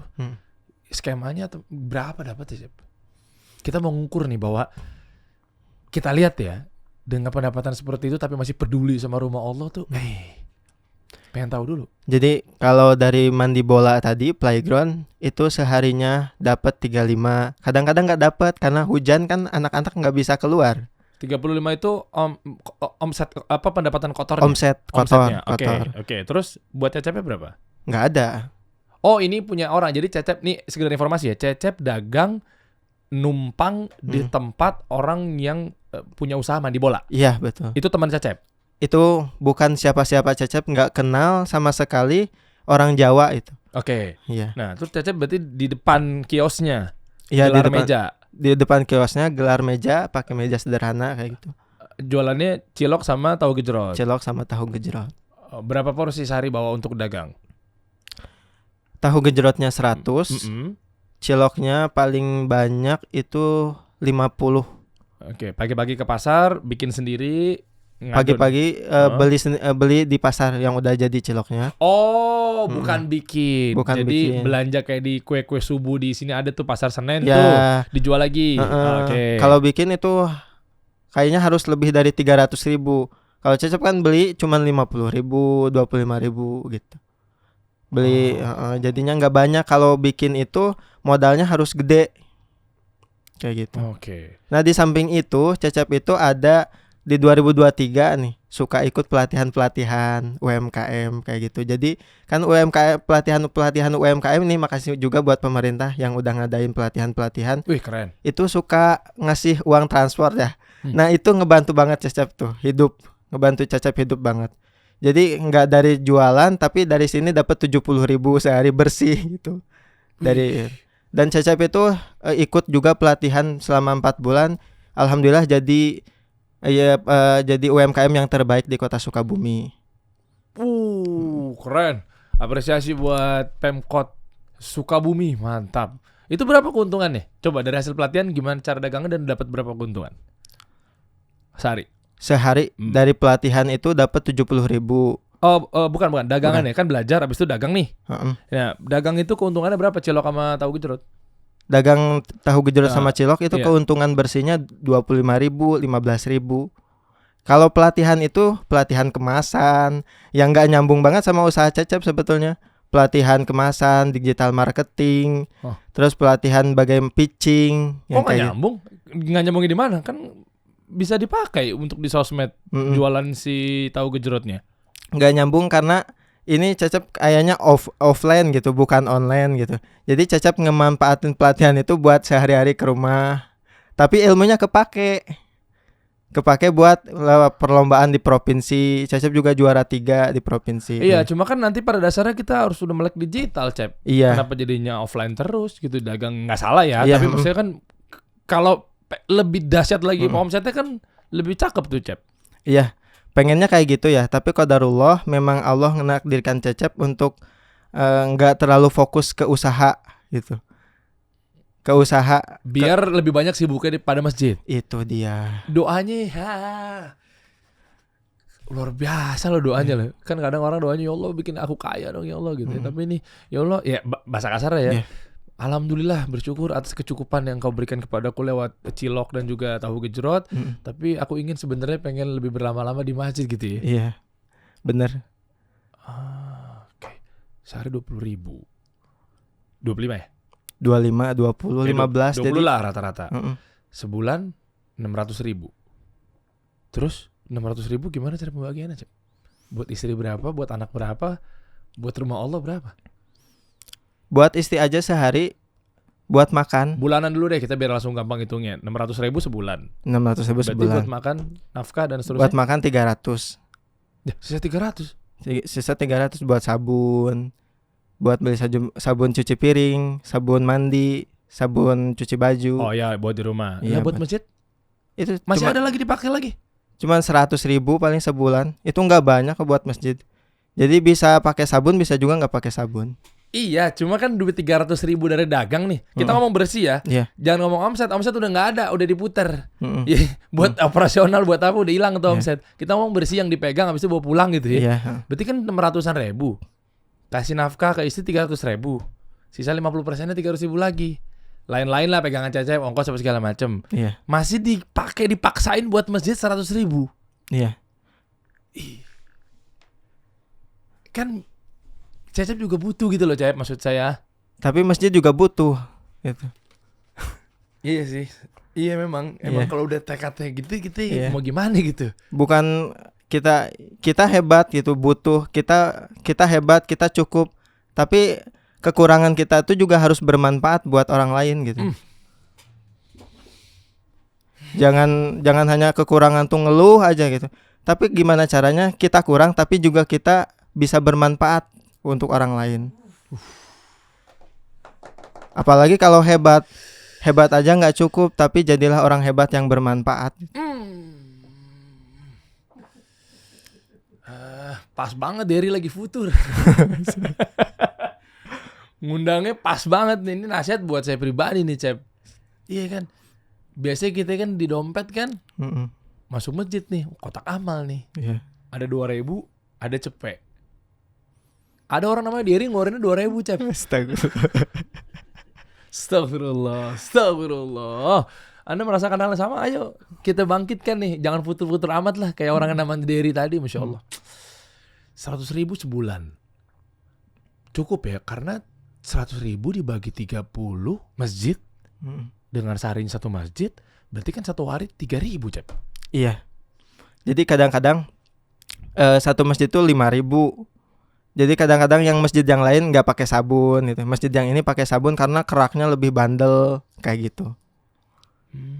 skemanya berapa dapat ya Cep? Kita mau ngukur nih bahwa kita lihat ya, dengan pendapatan seperti itu tapi masih peduli sama rumah Allah tuh, pengen tahu dulu.
Jadi kalau dari mandi bola tadi, playground itu seharinya dapat 35. Kadang-kadang nggak dapat karena hujan kan, anak-anak nggak bisa keluar.
35 itu omset apa, pendapatan kotornya?
Omset kotor.
Oke. Terus buat Cecepnya berapa?
Nggak ada.
Oh, ini punya orang. Jadi Cecep nih, sekedar informasi ya, Cecep dagang numpang di tempat orang yang punya usaha mandi bola.
Iya betul.
Itu teman Cecep.
Itu bukan siapa-siapa, Cecep nggak kenal sama sekali, orang Jawa itu.
Oke.
Iya.
Nah, terus Cecep berarti di depan kiosnya.
Iya,
gelar meja.
Di depan kiosnya gelar meja, pakai meja sederhana kayak gitu.
Jualannya cilok sama tahu gejrot.
Cilok sama tahu gejrot.
Berapa porsi sehari bawa untuk dagang?
Tahu gejrotnya 100. Ciloknya paling banyak itu 50.
Oke, pagi-pagi ke pasar, bikin sendiri.
Pagi-pagi beli di pasar yang udah jadi ciloknya.
Oh, bukan bikin.
Bukan
jadi
bikin.
belanja kayak di kue-kue subuh di sini ada tuh pasar Senen
Ya.
tuh, dijual lagi. Oke.
Kalau bikin itu kayaknya harus lebih dari 300.000. Kalau Cecep kan beli cuma 50.000, 25.000 gitu. Beli jadinya nggak banyak. Kalau bikin itu modalnya harus gede kayak gitu.
Oke.
Nah di samping itu Cecep itu ada di 2023 nih suka ikut pelatihan UMKM kayak gitu. Jadi kan UMKM, pelatihan UMKM ini, makasih juga buat pemerintah yang udah ngadain pelatihan.
Wih, keren.
Itu suka ngasih uang transport ya. Nah itu ngebantu banget Cecep tuh hidup, ngebantu Cecep hidup banget. Jadi nggak dari jualan tapi dari sini dapat 70.000 sehari bersih gitu. Dan Cecep itu ikut juga pelatihan selama 4 bulan. Alhamdulillah jadi UMKM yang terbaik di Kota Sukabumi.
Keren. Apresiasi buat Pemkot Sukabumi, mantap. Itu berapa keuntungannya? Coba dari hasil pelatihan gimana cara dagangnya dan dapat berapa keuntungan?
Sehari dari pelatihan itu dapat 70.000.
Bukan dagangan ya, kan belajar habis itu dagang nih. Ya, dagang itu keuntungannya berapa, cilok sama tahu gejrot?
Dagang tahu gejrot sama cilok itu
iya.
keuntungan bersihnya 25.000, 15.000. Kalau pelatihan itu pelatihan kemasan yang nggak nyambung banget sama usaha Cecep sebetulnya. pelatihan kemasan, digital marketing,
Oh.
terus pelatihan bagaimana pitching.
Kok nggak
kayak
nyambung? Nggak nyambungnya di mana? Kan bisa dipakai untuk di sosmed
Mm-mm.
jualan si tahu gejrotnya.
Nggak nyambung karena ini Cecep kayaknya offline gitu, bukan online gitu. Jadi Cecep ngemanfaatin pelatihan itu buat sehari-hari ke rumah. Tapi ilmunya kepake buat perlombaan di provinsi. Cecep juga juara 3 di provinsi.
Iya, cuma kan nanti pada dasarnya kita harus udah melek digital, Cep.
Iya.
Kenapa jadinya offline terus gitu? Dagang nggak salah ya,
Iya,
tapi maksudnya kan kalau lebih dahsyat lagi
Mm-mm.
omsetnya kan lebih cakep tuh, Cep.
Iya, pengennya kayak gitu ya. Tapi qadarullah memang Allah menakdirkan Cecep untuk nggak terlalu fokus ke usaha gitu. Ke usaha
Biar lebih banyak sibuknya pada masjid.
itu dia.
Doanya luar biasa loh doanya loh. Kan kadang orang doanya ya Allah bikin aku kaya dong ya Allah gitu. Tapi ini ya Allah ya bahasa kasar ya.
Iya.
Alhamdulillah bersyukur atas kecukupan yang kau berikan kepadaku lewat cilok dan juga tahu gejrot. Tapi aku ingin sebenarnya pengen lebih berlama-lama di masjid gitu ya.
Iya. Bener.
Oke. Sehari 20.000. 25 ya?
25, 20, 15
20
jadi.
lah rata-rata.
Mm-mm.
Sebulan 600.000. Terus 600.000 gimana cara pembagiannya, Cep? Buat istri berapa? Buat anak berapa? Buat rumah Allah berapa?
Buat istri aja sehari buat makan
Bulanan dulu deh kita biar langsung gampang hitungnya. 600.000 sebulan.
600.000
Berarti
sebulan.
buat makan, nafkah dan
Buat
seterusnya.
makan 300.
Ya, sisa 300.
Sisa 300 buat sabun. Buat beli sabun cuci piring, sabun mandi, sabun cuci baju.
Oh ya, buat di rumah.
Iya,
Ya buat masjid
Itu
masih
cuma
ada lagi dipakai lagi.
cuman 100.000 paling sebulan. Itu nggak banyak kok buat masjid. Jadi bisa pakai sabun, bisa juga nggak pakai sabun.
Iya, cuma kan duit 300.000 dari dagang nih. Kita ngomong bersih ya.
Iya.
Jangan ngomong omset. Omset udah nggak ada, udah diputer.
Mm-mm.
Ya, buat operasional buat apa udah hilang tuh
Iya.
omset. Kita ngomong bersih yang dipegang habis itu bawa pulang gitu ya.
Iya.
Berarti kan 600-an ribu. Kasih nafkah ke istri 300.000. Sisa 50%-nya 300.000 lagi. Lain-lain lah pegangan Cecep, ongkos apa segala macem.
Iya.
Masih dipaksain buat masjid 100.000.
Iya.
Kan Cecep juga butuh gitu loh, Cecep, maksud saya.
Tapi masjid juga butuh gitu.
Iya sih. Iya memang
Iya.
kalau udah tekadnya gitu kita
Iya.
mau gimana gitu.
Bukan kita hebat gitu, butuh kita hebat, kita cukup. Tapi kekurangan kita itu juga harus bermanfaat buat orang lain gitu. Jangan hanya kekurangan tuh ngeluh aja gitu. Tapi gimana caranya kita kurang tapi juga kita bisa bermanfaat untuk orang lain. Apalagi kalau hebat aja nggak cukup, tapi jadilah orang hebat yang bermanfaat.
Pas banget Derry lagi futur. Ngundangnya pas banget nih. Ini nasihat buat saya pribadi nih, Cep. Iya kan. Biasanya kita kan di dompet kan
Mm-mm.
masuk masjid nih, kotak amal nih.
Iya.
Ada 2.000, ada cepek. Ada orang namanya Derry ngeluarinnya 2.000, Cep. Astagfirullah. Anda merasakan hal yang sama? Ayo kita bangkitkan nih. Jangan futur-futur amat lah kayak orang yang namanya Derry tadi, Masya Allah. 100.000 sebulan. Cukup ya, karena 100.000 dibagi 30 masjid dengan seharinya satu masjid, berarti kan satu hari 3.000, Cep.
Iya. Jadi kadang-kadang satu masjid itu 5.000. Jadi kadang-kadang yang masjid yang lain nggak pakai sabun gitu. Masjid yang ini pakai sabun karena keraknya lebih bandel kayak gitu.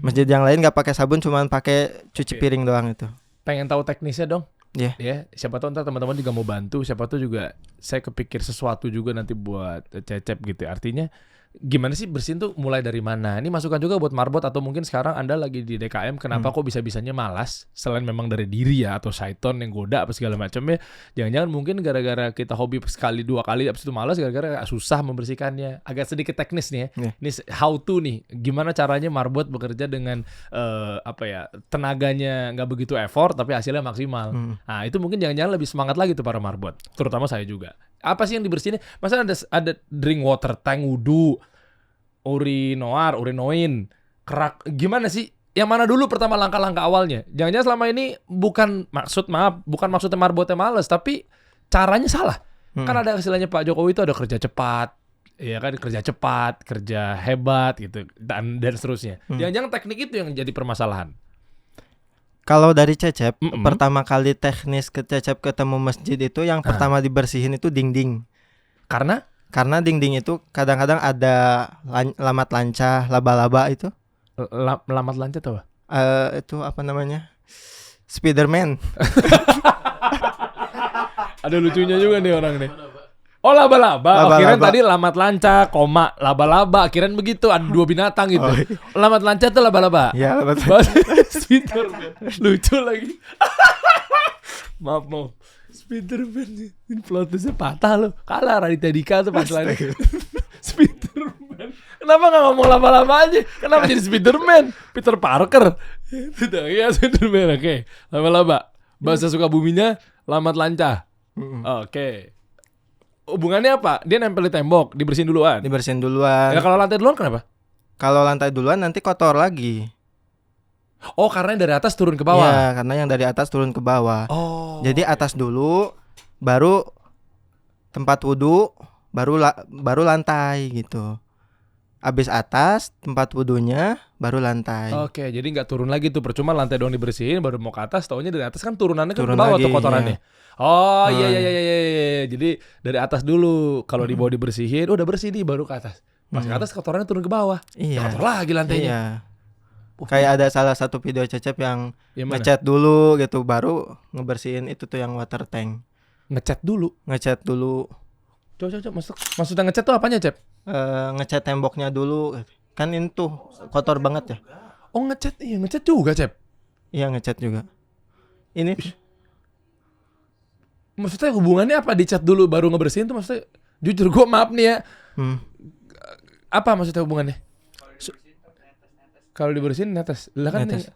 Masjid yang lain nggak pakai sabun, cuman pakai cuci piring doang itu.
Pengen tahu teknisnya dong?
Iya.
Ya, siapa tahu ntar teman-teman juga mau bantu, siapa tahu juga saya kepikir sesuatu juga nanti buat Cecep gitu. Artinya gimana sih bersihin tuh mulai dari mana? Ini masukan juga buat Marbot atau mungkin sekarang Anda lagi di DKM, kenapa kok bisa-bisanya malas? Selain memang dari diri ya atau syaiton yang goda apa segala macam ya. Jangan-jangan mungkin gara-gara kita hobi sekali dua kali habis itu malas gara-gara susah membersihkannya. Agak sedikit teknis nih ya.
Yeah.
Ini how to nih. Gimana caranya Marbot bekerja dengan tenaganya nggak begitu effort tapi hasilnya maksimal. Nah, itu mungkin jangan-jangan lebih semangat lagi tuh para Marbot. Terutama saya juga. Apa sih yang dibersihin? Masa ada drink water tank wudu, urinoin, kerak. Gimana sih? Yang mana dulu pertama langkah-langkah awalnya? Jangan-jangan selama ini bukan maksudnya Marbotnya males, tapi caranya salah. Kan ada istilahnya Pak Jokowi itu ada kerja cepat, ya kan, kerja cepat, kerja hebat gitu, dan seterusnya. Jangan-jangan teknik itu yang jadi permasalahan.
Kalau dari Cecep,
Mm-mm.
pertama kali teknis ke Cecep ketemu masjid itu yang pertama dibersihin itu dinding.
Karena
Karena dinding itu kadang-kadang ada lamat lancah, laba-laba itu.
lamat lancar tuh apa?
Itu apa namanya? Spiderman.
Ada lucunya juga nih orang nih. Oh, laba-laba.
Laba-laba.
Kirain tadi lamat lanca, koma, laba-laba. Kirain begitu, ada dua binatang gitu.
Oh, iya.
Lamat lanca tuh laba-laba.
Ya, lamat
Spiderman. Lucu lagi. Maaf. Spiderman. Ini plot twistnya patah loh. Kalah Raditya Dika tuh pas lagi. Spiderman. Kenapa gak ngomong laba-laba aja? Kenapa jadi Spiderman? Peter Parker. Sudah, ya Spiderman. Oke. Laba-laba. Bahasa Sukabuminya lamat lanca. Oke. Hubungannya apa? Dia nempel di tembok, dibersihin duluan.
dibersihin duluan.
Ya kalau lantai duluan kenapa?
Kalau lantai duluan nanti kotor lagi.
Oh, karena dari atas turun ke bawah.
Ya, karena yang dari atas turun ke bawah.
Oh.
Jadi atas dulu, baru tempat wudhu, baru lantai gitu. Abis atas tempat wudhunya, baru lantai.
Oke, jadi nggak turun lagi tuh, percuma lantai doang dibersihin, baru mau ke atas, taunya dari atas kan turunannya kan
Turun
ke bawah
lagi,
tuh kotorannya.
iya.
Oh iya. Jadi dari atas dulu, kalau di bawah dibersihin, udah bersih nih, baru ke atas. Pas ke atas kotorannya turun ke bawah.
Iya.
Kotor lagi lantainya.
Iya. Kayak ada salah satu video Cecep yang
Ya, mana?
ngecat dulu gitu, baru ngebersihin itu tuh yang water tank.
Ngecat dulu.
Ngecat dulu,
Coba. Maksudnya ngecat tuh apanya, Cep?
ngecat temboknya dulu. Kan ini tuh kotor banget ya.
Oh, ngecat. Iya, ngecat juga, Cep.
Iya, ngecat juga. Ini
Maksudnya hubungannya apa dicat dulu baru ngebersihin tuh, maksudnya jujur gue maaf nih ya. Apa maksudnya hubungannya? Kalau dibersihin netes. Lah kan
Netes.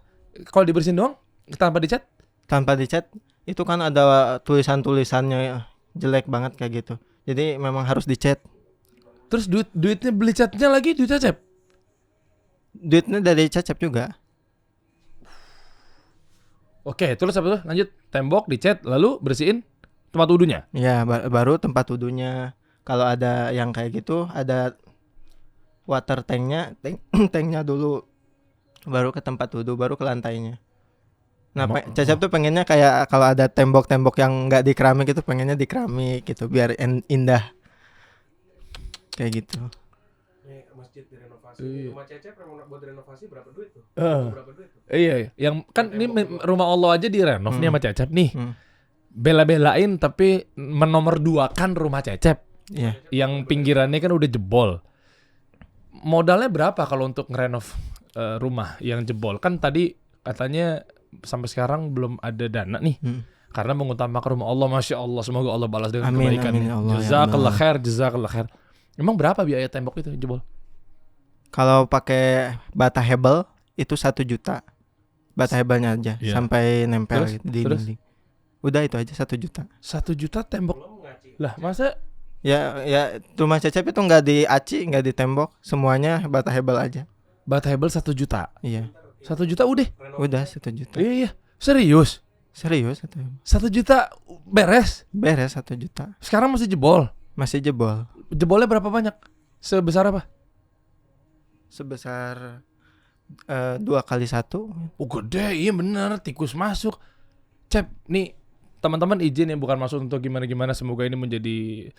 kalau dibersihin doang tanpa dicat?
tanpa dicat itu kan ada tulisan-tulisannya jelek banget kayak gitu. Jadi memang harus dicat.
Terus duitnya beli catnya lagi duit Cecep.
Duitnya dari Cecep juga.
Oke, terus apa tuh? Lanjut, tembok dicat lalu bersihin tempat wudhunya.
Ya, baru tempat wudhunya. Kalau ada yang kayak gitu, ada water tanknya, tanknya dulu, baru ke tempat wudhu, baru ke lantainya. Nah, Cecep tuh pengennya kayak kalau ada tembok-tembok yang nggak di keramik itu pengennya di keramik gitu, biar indah. Kayak gitu.
Masjid direnovasi. Rumah Cecep buat renovasi berapa duit tuh?
Iya, yang kan ini rumah Allah aja direnov nih sama Cecep nih. Bela-belain tapi menomorduakan rumah Cecep.
Iya.
Yang pinggirannya kan udah jebol. Modalnya berapa kalau untuk ngerenov rumah yang jebol? Kan tadi katanya sampai sekarang belum ada dana nih. Karena mengutamakan rumah Allah, Masya Allah. Semoga Allah balas dengan
Amin,
kebaikan.
amin, ya Allah, ya
Jazakallah
Allah.
khair, jazakallah khair. Emang berapa biaya tembok itu jebol?
Kalau pakai bata hebel itu 1 juta. Bata hebelnya aja
Iya.
sampai nempel
Terus?
gitu di
Terus?
dinding. Udah itu aja 1 juta.
1 juta tembok. Lah, masa
Ya rumah Cecep itu nggak di aci, nggak di tembok, semuanya bata hebel aja.
bata hebel 1 juta?
Iya.
1 juta udah?
Udah 1 juta.
Iya. Serius?
Serius 1 hebel.
1 juta beres?
Beres 1 juta.
Sekarang masih jebol?
Masih jebol.
Jebolnya berapa banyak? Sebesar apa?
Sebesar 2x1.
Oh gede, iya bener, tikus masuk. Cep, nih teman-teman izin ya, bukan masuk untuk gimana-gimana. Semoga ini menjadi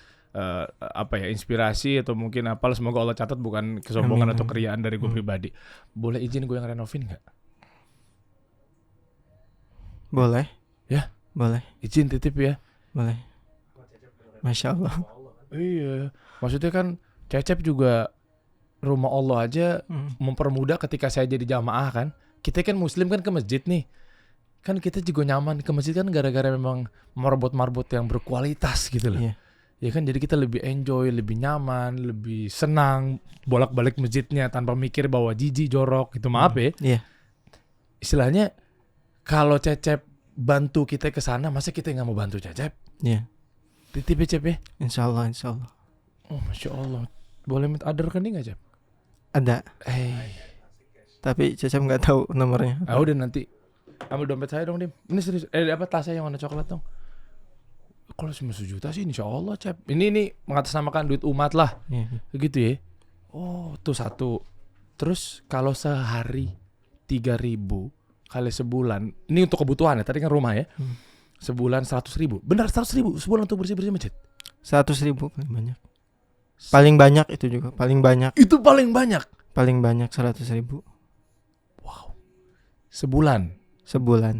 inspirasi atau mungkin apalah. Semoga Allah catat bukan kesombongan
Amin,
atau
amin.
keriaan dari gue pribadi. Boleh izin gue yang renovin nggak?
Boleh.
Ya?
Boleh.
Izin titip ya.
Boleh. Masya Allah.
Iya, maksudnya kan Cecep juga rumah Allah aja mempermudah ketika saya jadi jamaah kan. Kita kan muslim kan ke masjid nih. Kan kita juga nyaman ke masjid kan gara-gara memang marbot-marbot yang berkualitas gitu loh.
Iya.
Ya kan, jadi kita lebih enjoy, lebih nyaman, lebih senang bolak-balik masjidnya tanpa mikir bahwa jijik jorok gitu. Maaf ya.
Iya.
Istilahnya kalau Cecep bantu kita ke sana, masa kita nggak mau bantu Cecep?
Iya.
Titip ya Cep ya.
Insya Allah, insya Allah.
Oh Masya Allah. Boleh minta ada rekening nggak Cep?
Ada. Tapi Cecep nggak tahu nomornya.
Udah nanti ambil dompet saya dong Dim. Ini serius. Tas saya yang warna coklat dong. Kalau cuma 1 juta sih insya Allah Cep. Ini mengatasnamakan duit umat lah.
Iya.
Begitu ya. Oh tuh 1. Terus kalau sehari 3.000 kali sebulan. Ini untuk kebutuhan ya. Tadi kan rumah ya. Sebulan 100.000. Benar 100.000 sebulan untuk bersih-bersih masjid.
100.000 paling banyak. Paling banyak itu juga. Paling banyak.
Itu paling banyak.
Paling banyak 100.000
Wow. Sebulan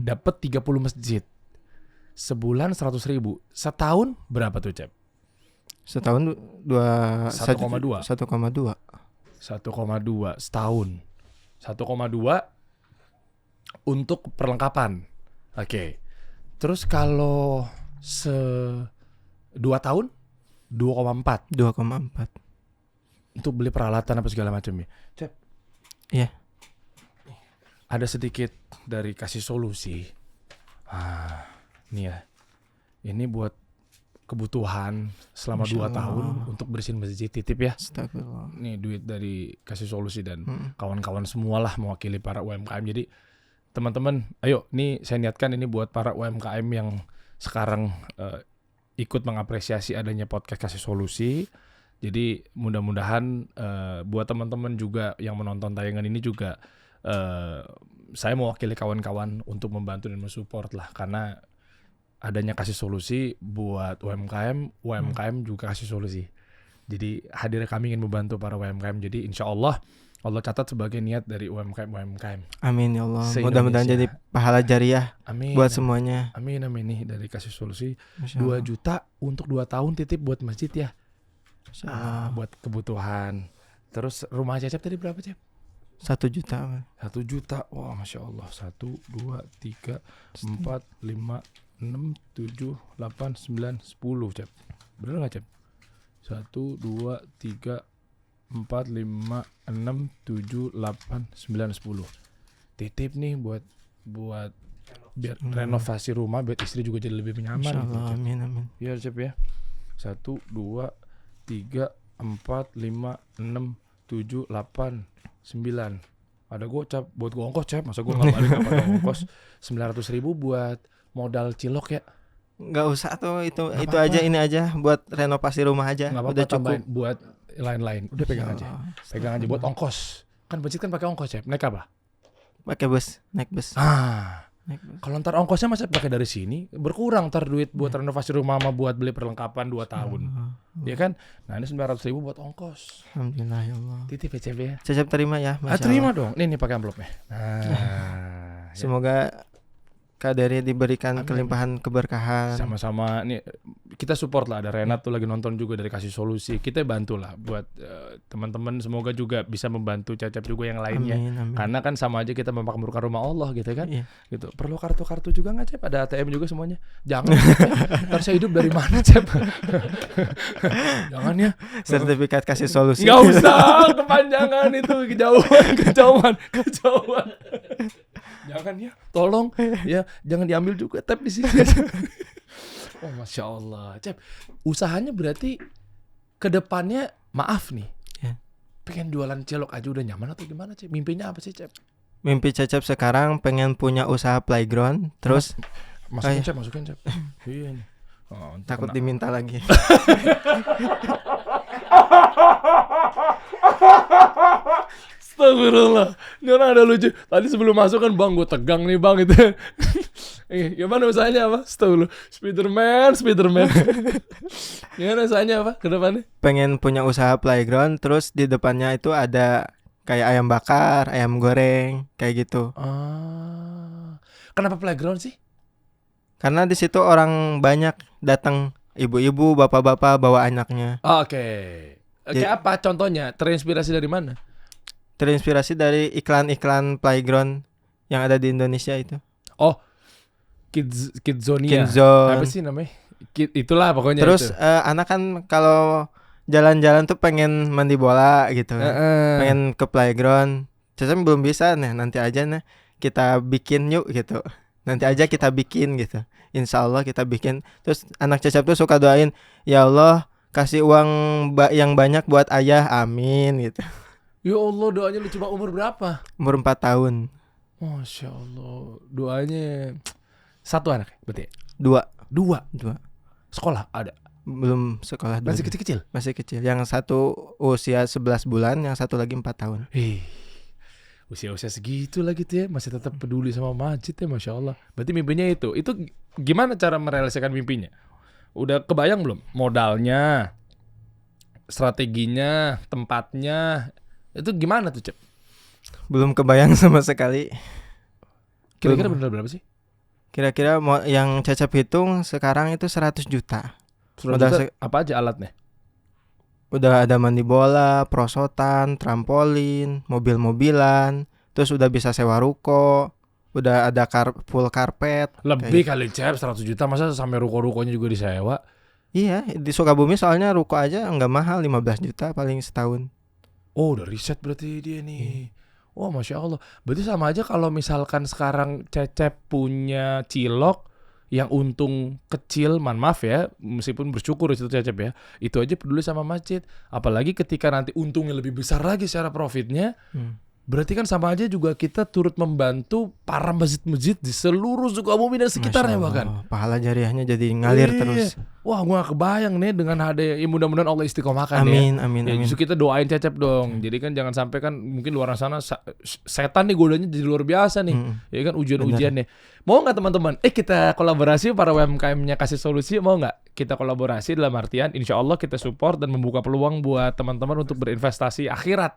dapat 30 masjid. Sebulan 100.000. Setahun berapa tuh Cep?
setahun
1,2
1,2
setahun. 1,2 untuk perlengkapan. Oke. Terus kalau 2 tahun 2,4 untuk beli peralatan apa segala macam ya. Cep.
Iya.
Ada sedikit dari kasih solusi. Nih ya. Ini buat kebutuhan selama 2 tahun untuk bersihin masjid, titip ya.
Astagfirullah.
Nih duit dari kasih solusi dan kawan-kawan semualah mewakili para UMKM. Jadi teman-teman, ayo nih saya niatkan ini buat para UMKM yang sekarang ikut mengapresiasi adanya podcast kasih solusi. Jadi mudah-mudahan buat teman-teman juga yang menonton tayangan ini juga saya mewakili kawan-kawan untuk membantu dan mensupport lah, karena adanya kasih solusi buat UMKM juga kasih solusi. Jadi hadir kami ingin membantu para UMKM. Jadi insya Allah catat sebagai niat dari UMKM.
Amin ya Allah.
Se-Indonesia.
Mudah-mudahan jadi pahala jariah
Amin.
buat semuanya.
Amin nih dari kasih solusi.
Masya
2
Allah.
juta untuk 2 tahun titip buat masjid ya.
Masya Allah.
Buat kebutuhan. Terus rumah Cecep tadi berapa Cep?
1 juta.
1 juta. Wah Masya Allah. 1, 2, 3, 4, 5, 6, 7, 8, 9, 10 Cep. Bener gak Cep? 1, 2, 3, 4, 5, 6, 7, 8, 9, 10. Titip nih buat biar renovasi rumah, biar istri juga jadi lebih nyaman.
Masya
Gitu,
Allah.
Cep.
Amin.
Biar Cep ya. 1, 2, 3, 4, 5, 6, 7, 8, 9. Ada gocap buat gua ongkos Cep. Masa gua gak balik gak pakai ongkos. 900.000 buat modal cilok ya.
Nggak usah tuh itu
apa-apa.
aja, ini aja buat renovasi rumah aja.
Nggak apa-apa,
Udah cukup.
tambahin buat lain-lain. Udah pegang aja. Pegang aja buat ongkos. Kan masjid kan pakai ongkos Cep. Naik apa?
Pakai bus, naik bus. Naik bus.
Kalau ntar ongkosnya masa pakai dari sini, berkurang ntar duit buat renovasi rumah sama buat beli perlengkapan 2 tahun. Ya kan? Nah ini 900.000 buat ongkos.
Alhamdulillah ya Allah.
Titip ya Cep ya.
Cecep terima ya. Masya
Terima
Allah.
dong. Nih pakai amplopnya. Nah, ya.
Semoga Kak Dery diberikan
Amin.
kelimpahan keberkahan.
Sama-sama nih kita support lah, ada Renat tuh lagi nonton juga dari kasih solusi, kita bantu lah buat teman-teman, semoga juga bisa membantu Cecep juga yang lainnya.
Amin.
Karena kan sama aja kita memakmurkan rumah Allah gitu kan.
Iya.
Gitu. Perlu kartu-kartu juga nggak Cep? Ada ATM juga semuanya. Jangan Cep, ya. Ntar saya hidup dari mana Cep? Jangan ya.
Sertifikat kasih solusi.
Nggak usah, kepanjangan itu, kejauhan. Jangan ya, tolong ya, jangan diambil juga tab di sini. Oh Masya Allah, Cep, usahanya berarti kedepannya maaf nih,
Ya.
pengen jualan cilok aja udah nyaman atau gimana Cep? Mimpinya apa sih Cep?
Mimpi Cecep sekarang pengen punya usaha playground, terus
Masukin Cep. Iya nih. Oh, ntar
takut
kena.
diminta lagi.
Astagfirullah, ini orang ada lucu. Tadi sebelum masuk kan bang, gue tegang nih bang itu. Gimana usahanya apa? Astagfirullah, Spiderman. Gimana usahanya apa ke depannya?
Pengen punya usaha playground, terus di depannya itu ada kayak ayam bakar, ayam goreng, kayak gitu.
Kenapa playground sih?
Karena di situ orang banyak datang, ibu-ibu, bapak-bapak bawa anaknya.
Oke. Kayak apa contohnya? Terinspirasi dari mana?
Terinspirasi dari iklan-iklan playground yang ada di Indonesia itu.
Kidzonia.
Kidzone.
Apa sih namanya? Itulah pokoknya.
Terus
itu.
anak kan kalau jalan-jalan tuh pengen mandi bola gitu. Pengen ke playground. Cecep belum bisa nih, nanti aja nih kita bikin yuk gitu. Nanti aja kita bikin gitu. Insya Allah kita bikin. Terus anak Cecep tuh suka doain, ya Allah kasih uang yang banyak buat ayah, amin gitu.
Ya Allah, doanya lu coba umur berapa?
Umur 4 tahun.
Masya Allah, doanya 1 anak berarti?
2.
2. Sekolah ada.
Belum sekolah dulu.
Masih kecil-kecil.
Masih kecil. Yang satu usia 11 bulan, yang satu lagi 4 tahun.
Usia-usia segitu lah gitu ya, masih tetap peduli sama masjid ya, Masya Allah. Berarti mimpinya itu gimana cara merealisasikan mimpinya? Udah kebayang belum? Modalnya, strateginya, tempatnya, itu gimana tuh, Cep?
Belum kebayang sama sekali.
Kira-kira
Belum.
benar berapa sih?
Kira-kira yang Cecep hitung sekarang itu 100 juta.
100
Udah
juta, apa aja alatnya?
Udah ada mandi bola, prosotan, trampolin, mobil-mobilan, terus udah bisa sewa ruko, udah ada full karpet.
Lebih kali, Cep, 100 juta, masa sampai ruko-rukonya juga disewa?
Iya, di Sukabumi soalnya ruko aja nggak mahal, 15 juta paling setahun.
Oh, udah riset berarti dia nih. Wah, Masya Allah. Berarti sama aja kalau misalkan sekarang Cecep punya cilok yang untung kecil, maaf ya, meskipun bersyukur itu Cecep ya, itu aja peduli sama masjid. Apalagi ketika nanti untungnya lebih besar lagi secara profitnya, berarti kan sama aja juga kita turut membantu para masjid-masjid di seluruh Sukabumi dan sekitarnya
Masya Allah,
bahkan.
pahala jariahnya jadi ngalir
Iya.
terus.
Wah, gua gak kebayang nih dengan hadiah. Ya, mudah-mudahan Allah istiqomahkan ya.
Amin, amin,
Ya,
amin.
justru kita doain Cecep dong. Jadi kan jangan sampai kan mungkin luar sana setan nih godanya jadi luar biasa nih. Ya kan ujian-ujiannya. Mau nggak teman-teman? Kita kolaborasi para UMKM-nya kasih solusi, mau nggak? Kita kolaborasi dalam artian insya Allah kita support dan membuka peluang buat teman-teman untuk berinvestasi akhirat.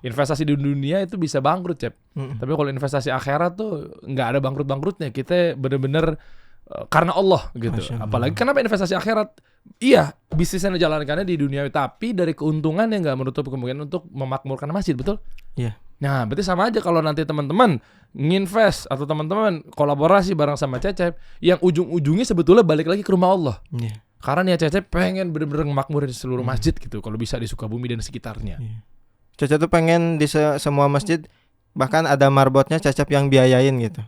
Investasi di dunia itu bisa bangkrut, Cep. Tapi kalau investasi akhirat tuh nggak ada bangkrut-bangkrutnya. Kita bener-bener karena Allah gitu. Apalagi kenapa investasi akhirat? Iya, bisnisnya dijalankannya di dunia, tapi dari keuntungan yang nggak menutup kemungkinan untuk memakmurkan masjid, betul?
Iya.
Nah, berarti sama aja kalau nanti teman-teman nginvest atau teman-teman kolaborasi bareng sama Cecep, yang ujung-ujungnya sebetulnya balik lagi ke rumah Allah.
Iya.
Karena ya Cecep pengen bener-bener memakmurin seluruh masjid gitu, kalau bisa di Sukabumi dan sekitarnya.
Cecep tuh pengen di semua masjid, bahkan ada marbotnya Cecep yang biayain gitu.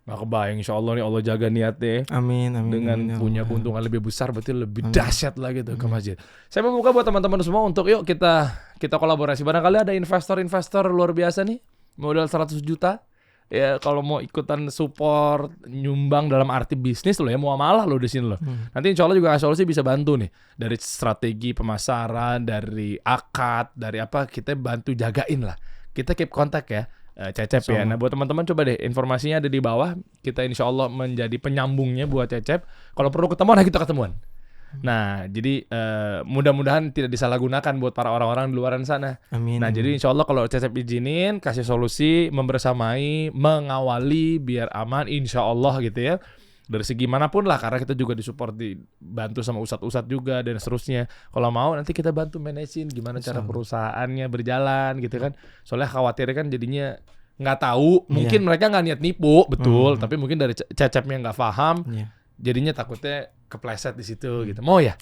Nah, kebayang insya Allah nih Allah jaga niatnya.
Amin, amin.
Dengan
amin,
punya
Allah.
keuntungan lebih besar berarti lebih dahsyat lagi tuh ke masjid. Saya membuka buat teman-teman semua untuk yuk kita kolaborasi. Barangkali ada investor-investor luar biasa nih, modal 100 juta. Ya kalau mau ikutan support, nyumbang dalam arti bisnis lo ya, muamalah lo di sini lo. Nanti insya Allah juga Solusi bisa bantu nih dari strategi pemasaran, dari akad, dari apa kita bantu jagain lah. Kita keep kontak ya. Cecep ya. Nah buat teman-teman coba deh informasinya ada di bawah. Kita insya Allah menjadi penyambungnya buat Cecep. Kalau perlu ketemuan kita ketemuan. Nah jadi mudah-mudahan tidak disalahgunakan buat para orang-orang di luaran sana.
Amin.
Nah jadi insya Allah kalau Cecep izinin kasih solusi, membersamai, mengawali biar aman insya Allah gitu ya. Dari segi manapun lah, karena kita juga disupport, dibantu sama ustadz-ustadz juga dan seterusnya. Kalau mau nanti kita bantu manajein gimana cara perusahaannya berjalan gitu kan. Soalnya khawatir kan jadinya nggak tahu, mungkin mereka nggak niat nipu, betul. Tapi mungkin dari Cecepnya nggak paham, jadinya takutnya kepleset di situ gitu. Mau ya?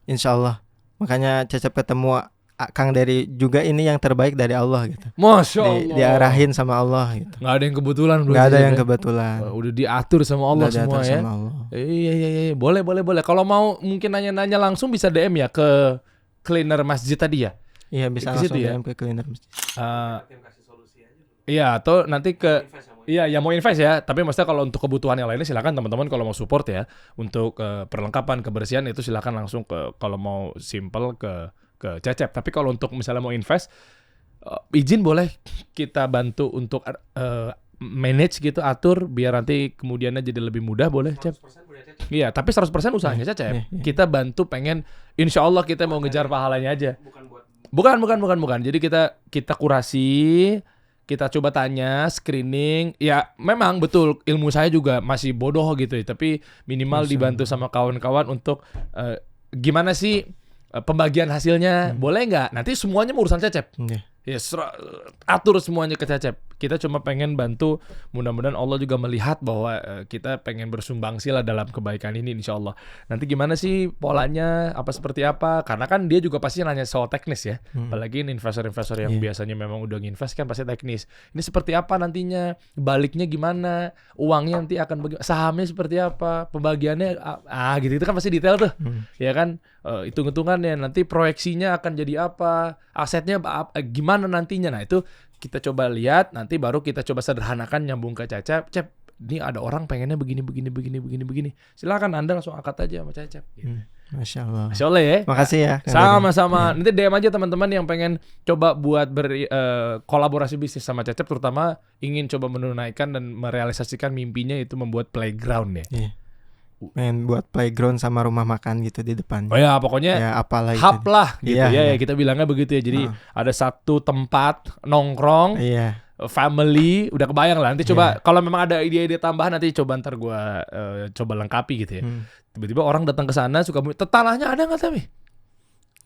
Insya Allah. Makanya Cecep ketemu Kang Dery juga ini yang terbaik dari Allah gitu.
Masya Allah.
Diarahin sama Allah gitu.
Nggak ada yang kebetulan.
Nggak ada yang kebetulan.
Udah diatur sama Allah
Udah
semua
diatur
ya.
sama Allah.
Iya. Boleh. Kalau mau mungkin nanya-nanya langsung bisa DM ya ke cleaner masjid tadi ya.
Iya bisa
Ke
langsung
situ ya?
DM ke cleaner masjid.
Tim kasih solusi aja dulu.
Iya, atau nanti ke
Invest sama
iya, yang mau invest ya. Tapi maksudnya kalau untuk kebutuhan yang lainnya silakan teman-teman kalau mau support ya. Untuk perlengkapan kebersihan itu silakan langsung ke, kalau mau simple ke Cecep. Tapi kalau untuk misalnya mau invest, izin boleh kita bantu untuk manage gitu, atur biar nanti kemudiannya jadi lebih mudah, boleh Cep?
100% punya Cecep.
Iya, tapi 100% usahanya Cecep.
Iya.
Kita bantu pengen, insya Allah kita mau ngejar pahalanya aja.
Bukan buat
Bukan. Jadi kita kurasi, kita coba tanya, screening. Ya memang betul ilmu saya juga masih bodoh gitu ya, tapi minimal dibantu sama kawan-kawan untuk gimana sih pembagian hasilnya, boleh nggak? Nanti semuanya urusan Cecep. Ya atur semuanya ke Cecep. Kita cuma pengen bantu, mudah-mudahan Allah juga melihat bahwa kita pengen bersumbangsi lah dalam kebaikan ini insya Allah. Nanti gimana sih polanya, apa seperti apa? Karena kan dia juga pasti nanya soal teknis ya. Apalagi investor-investor yang biasanya memang udah nginvest kan pasti teknis. Ini seperti apa nantinya? Baliknya gimana? Uangnya nanti akan sahamnya seperti apa? Pembagiannya gitu itu kan pasti detail tuh. Ya kan? Hitung-hitungannya nanti proyeksinya akan jadi apa? Asetnya gimana nantinya? Nah itu kita coba lihat, nanti baru kita coba sederhanakan nyambung ke Cecep. Cep, Ini ada orang pengennya begini. Silakan Anda langsung angkat aja sama Cecep. Gitu.
Masya Allah.
Masya Allah ya.
Makasih ya. Kang
Sama-sama.
Dede.
Nanti DM aja teman-teman yang pengen coba buat kolaborasi bisnis sama Cecep, terutama ingin coba menunaikan dan merealisasikan mimpinya itu membuat playground ya.
Iya. Pengen buat playground sama rumah makan gitu di depan.
Oh ya, pokoknya
Ya apalah itu.
hub lah gitu
Iya,
ya.
iya.
Kita bilangnya begitu ya. Jadi ada satu tempat nongkrong,
Iya.
family, udah kebayang lah. Nanti coba kalau memang ada ide-ide tambahan nanti coba ntar gua coba lengkapi gitu ya. Tiba-tiba orang datang ke sana Sukabumi, tanahnya ada nggak tapi?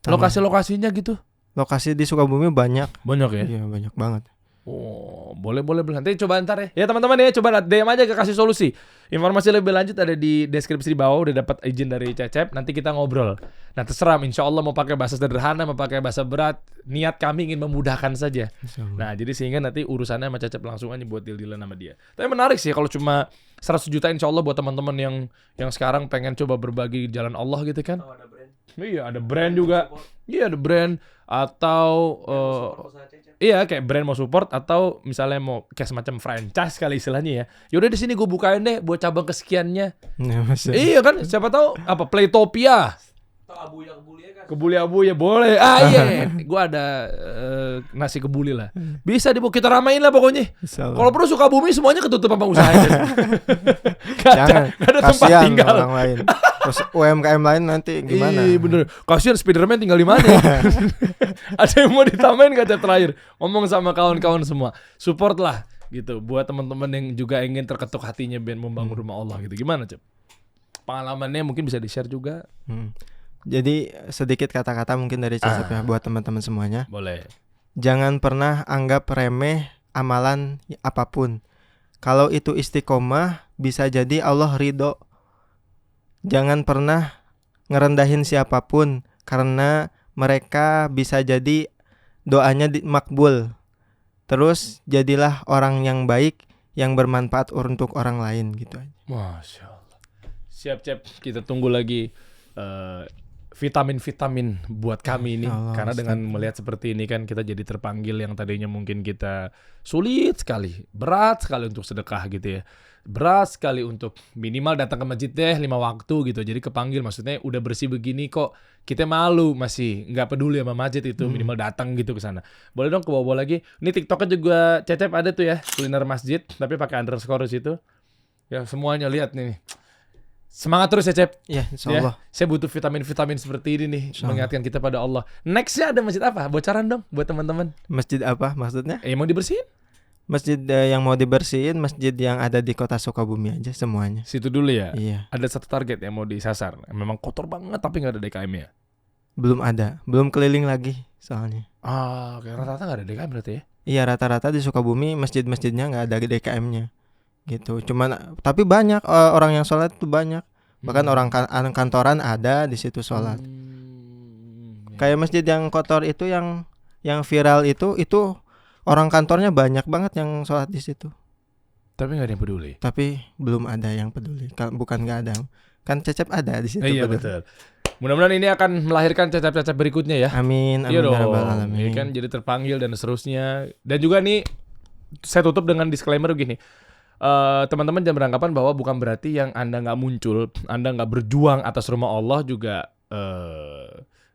Lokasi-lokasinya gitu?
Lokasi di Sukabumi banyak.
Banyak ya.
Iya banyak banget.
Oh, boleh. Nanti coba ntar ya. Ya teman-teman ya, coba DM aja ke Kasih Solusi. Informasi lebih lanjut ada di deskripsi di bawah. Udah dapat izin dari Cecep. Nanti kita ngobrol. Nah terserah, insya Allah mau pakai bahasa sederhana, mau pakai bahasa berat. Niat kami ingin memudahkan saja. Nah jadi sehingga nanti urusannya sama Cecep langsung aja buat deal-dealan sama dia. Tapi menarik sih kalau cuma 100 juta insya Allah buat teman-teman yang sekarang pengen coba berbagi jalan Allah gitu kan.
Oh, ada brand.
Iya ada brand juga. Iya ada brand atau
Usaha Cecep.
iya kayak brand mau support atau misalnya mau kayak semacam franchise kali istilahnya ya. Yaudah di sini gue bukain deh buat cabang kesekiannya.
Ya, Masya Allah.
Iya kan, siapa tahu apa Playtopia.
Atau abu ya kan.
Kebuli abu ya boleh. Iya, gue ada nasi kebuli lah. Bisa dibawa kita ramein lah pokoknya.
Insya Allah.
Kalau perlu Sukabumi semuanya ketutup sama usahanya. Gak
Jangan.
ada tempat
Kasihan
tinggal.
orang lain. Terus UMKM lain nanti gimana?
Iya bener. Kasian Spiderman tinggal di mana ya? Ada yang mau ditambahin gak Cep terakhir? Ngomong sama kawan-kawan semua. Support lah gitu. Buat teman-teman yang juga ingin terketuk hatinya ben membangun rumah Allah gitu. Gimana Cep? Pengalamannya mungkin bisa di-share juga.
Jadi sedikit kata-kata mungkin dari Cecep ya buat teman-teman semuanya.
Boleh.
Jangan pernah anggap remeh amalan apapun. Kalau itu istiqomah bisa jadi Allah ridho. Jangan pernah ngerendahin siapapun karena mereka bisa jadi doanya makbul. Terus jadilah orang yang baik yang bermanfaat untuk orang lain gitu aja.
Masya Allah. Siap Cep, kita tunggu lagi vitamin-vitamin buat kami ini.
Allah,
Karena dengan melihat seperti ini kan kita jadi terpanggil yang tadinya mungkin kita sulit sekali, berat sekali untuk sedekah gitu ya. Berat sekali untuk minimal datang ke masjid deh 5 waktu gitu. Jadi kepanggil, maksudnya udah bersih begini kok kita malu masih nggak peduli sama masjid itu, minimal datang gitu ke sana. Boleh dong ke bawah lagi. Ini TikToknya juga Cecep ada tuh ya, kuliner masjid tapi pakai underscore di situ. Ya semuanya lihat nih. Semangat terus ya Cep.
Ya insyaallah.
Ya, saya butuh vitamin-vitamin seperti ini nih,
Insyaallah.
mengingatkan kita pada Allah. Nextnya ada masjid apa? Bocoran dong buat teman-teman.
Masjid apa maksudnya?
Mau dibersihin?
Masjid yang mau dibersihin, masjid yang ada di kota Sukabumi aja semuanya.
Situ dulu ya.
Iya,
Ada satu target yang mau disasar. Memang kotor banget tapi nggak ada DKM-nya.
belum ada, belum keliling lagi soalnya.
Ah, oke. Rata-rata nggak ada DKM berarti ya?
Iya rata-rata di Sukabumi masjid-masjidnya nggak ada DKM-nya gitu. Cuman tapi banyak orang yang sholat tuh banyak. Bahkan orang kantoran ada di situ sholat. Kayak masjid yang kotor itu yang viral itu orang kantornya banyak banget yang sholat di situ.
Tapi nggak ada yang peduli.
Tapi belum ada yang peduli. Bukan nggak ada. Kan Cecep ada di situ.
Iya betul. Mudah-mudahan ini akan melahirkan Cecep-Cecep berikutnya ya.
Amin.
Iya
Amin. Ya
dong,
Rabbal Alamin.
ya kan jadi terpanggil dan seterusnya. Dan juga nih saya tutup dengan disclaimer gini. Teman-teman jangan beranggapan bahwa bukan berarti yang Anda nggak muncul, Anda nggak berjuang atas rumah Allah juga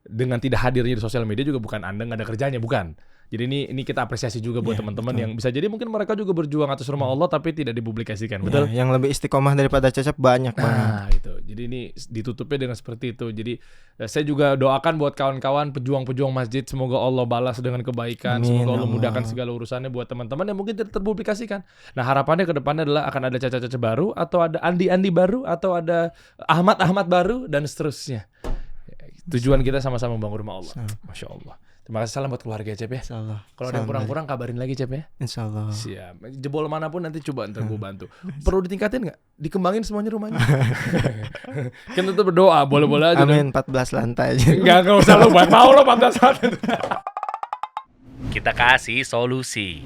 dengan tidak hadirnya di sosial media juga bukan Anda nggak ada kerjanya, bukan. Jadi ini kita apresiasi juga buat
Iya,
teman-teman
betul.
yang bisa jadi mungkin mereka juga berjuang atas rumah Allah tapi tidak dipublikasikan, betul?
Ya, yang lebih istiqomah daripada Cecep banyak banget.
Nah itu, jadi ini ditutupnya dengan seperti itu. Jadi saya juga doakan buat kawan-kawan pejuang-pejuang masjid, semoga Allah balas dengan kebaikan,
Amin,
semoga Allah
Allah.
mudahkan segala urusannya buat teman-teman yang mungkin tidak terpublikasikan. Nah harapannya ke depannya adalah akan ada Caca-Caca baru, atau ada Andi-Andi baru, atau ada Ahmad-Ahmad baru, dan seterusnya. Tujuan kita sama-sama membangun rumah Allah. Masya Allah. Terima kasih, salam buat keluarga Cep ya.
Insyaallah.
Kalau ada yang kurang-kurang kabarin lagi Cep ya.
Insyaallah.
Siap. Jebol manapun nanti coba ntar gue bantu. Perlu ditingkatin nggak? Dikembangin semuanya rumahnya. Kan tetap berdoa, boleh-boleh aja.
Amin 14 lantai aja.
Enggak usah lo buat mau lo 14 saat.
Kita kasih solusi.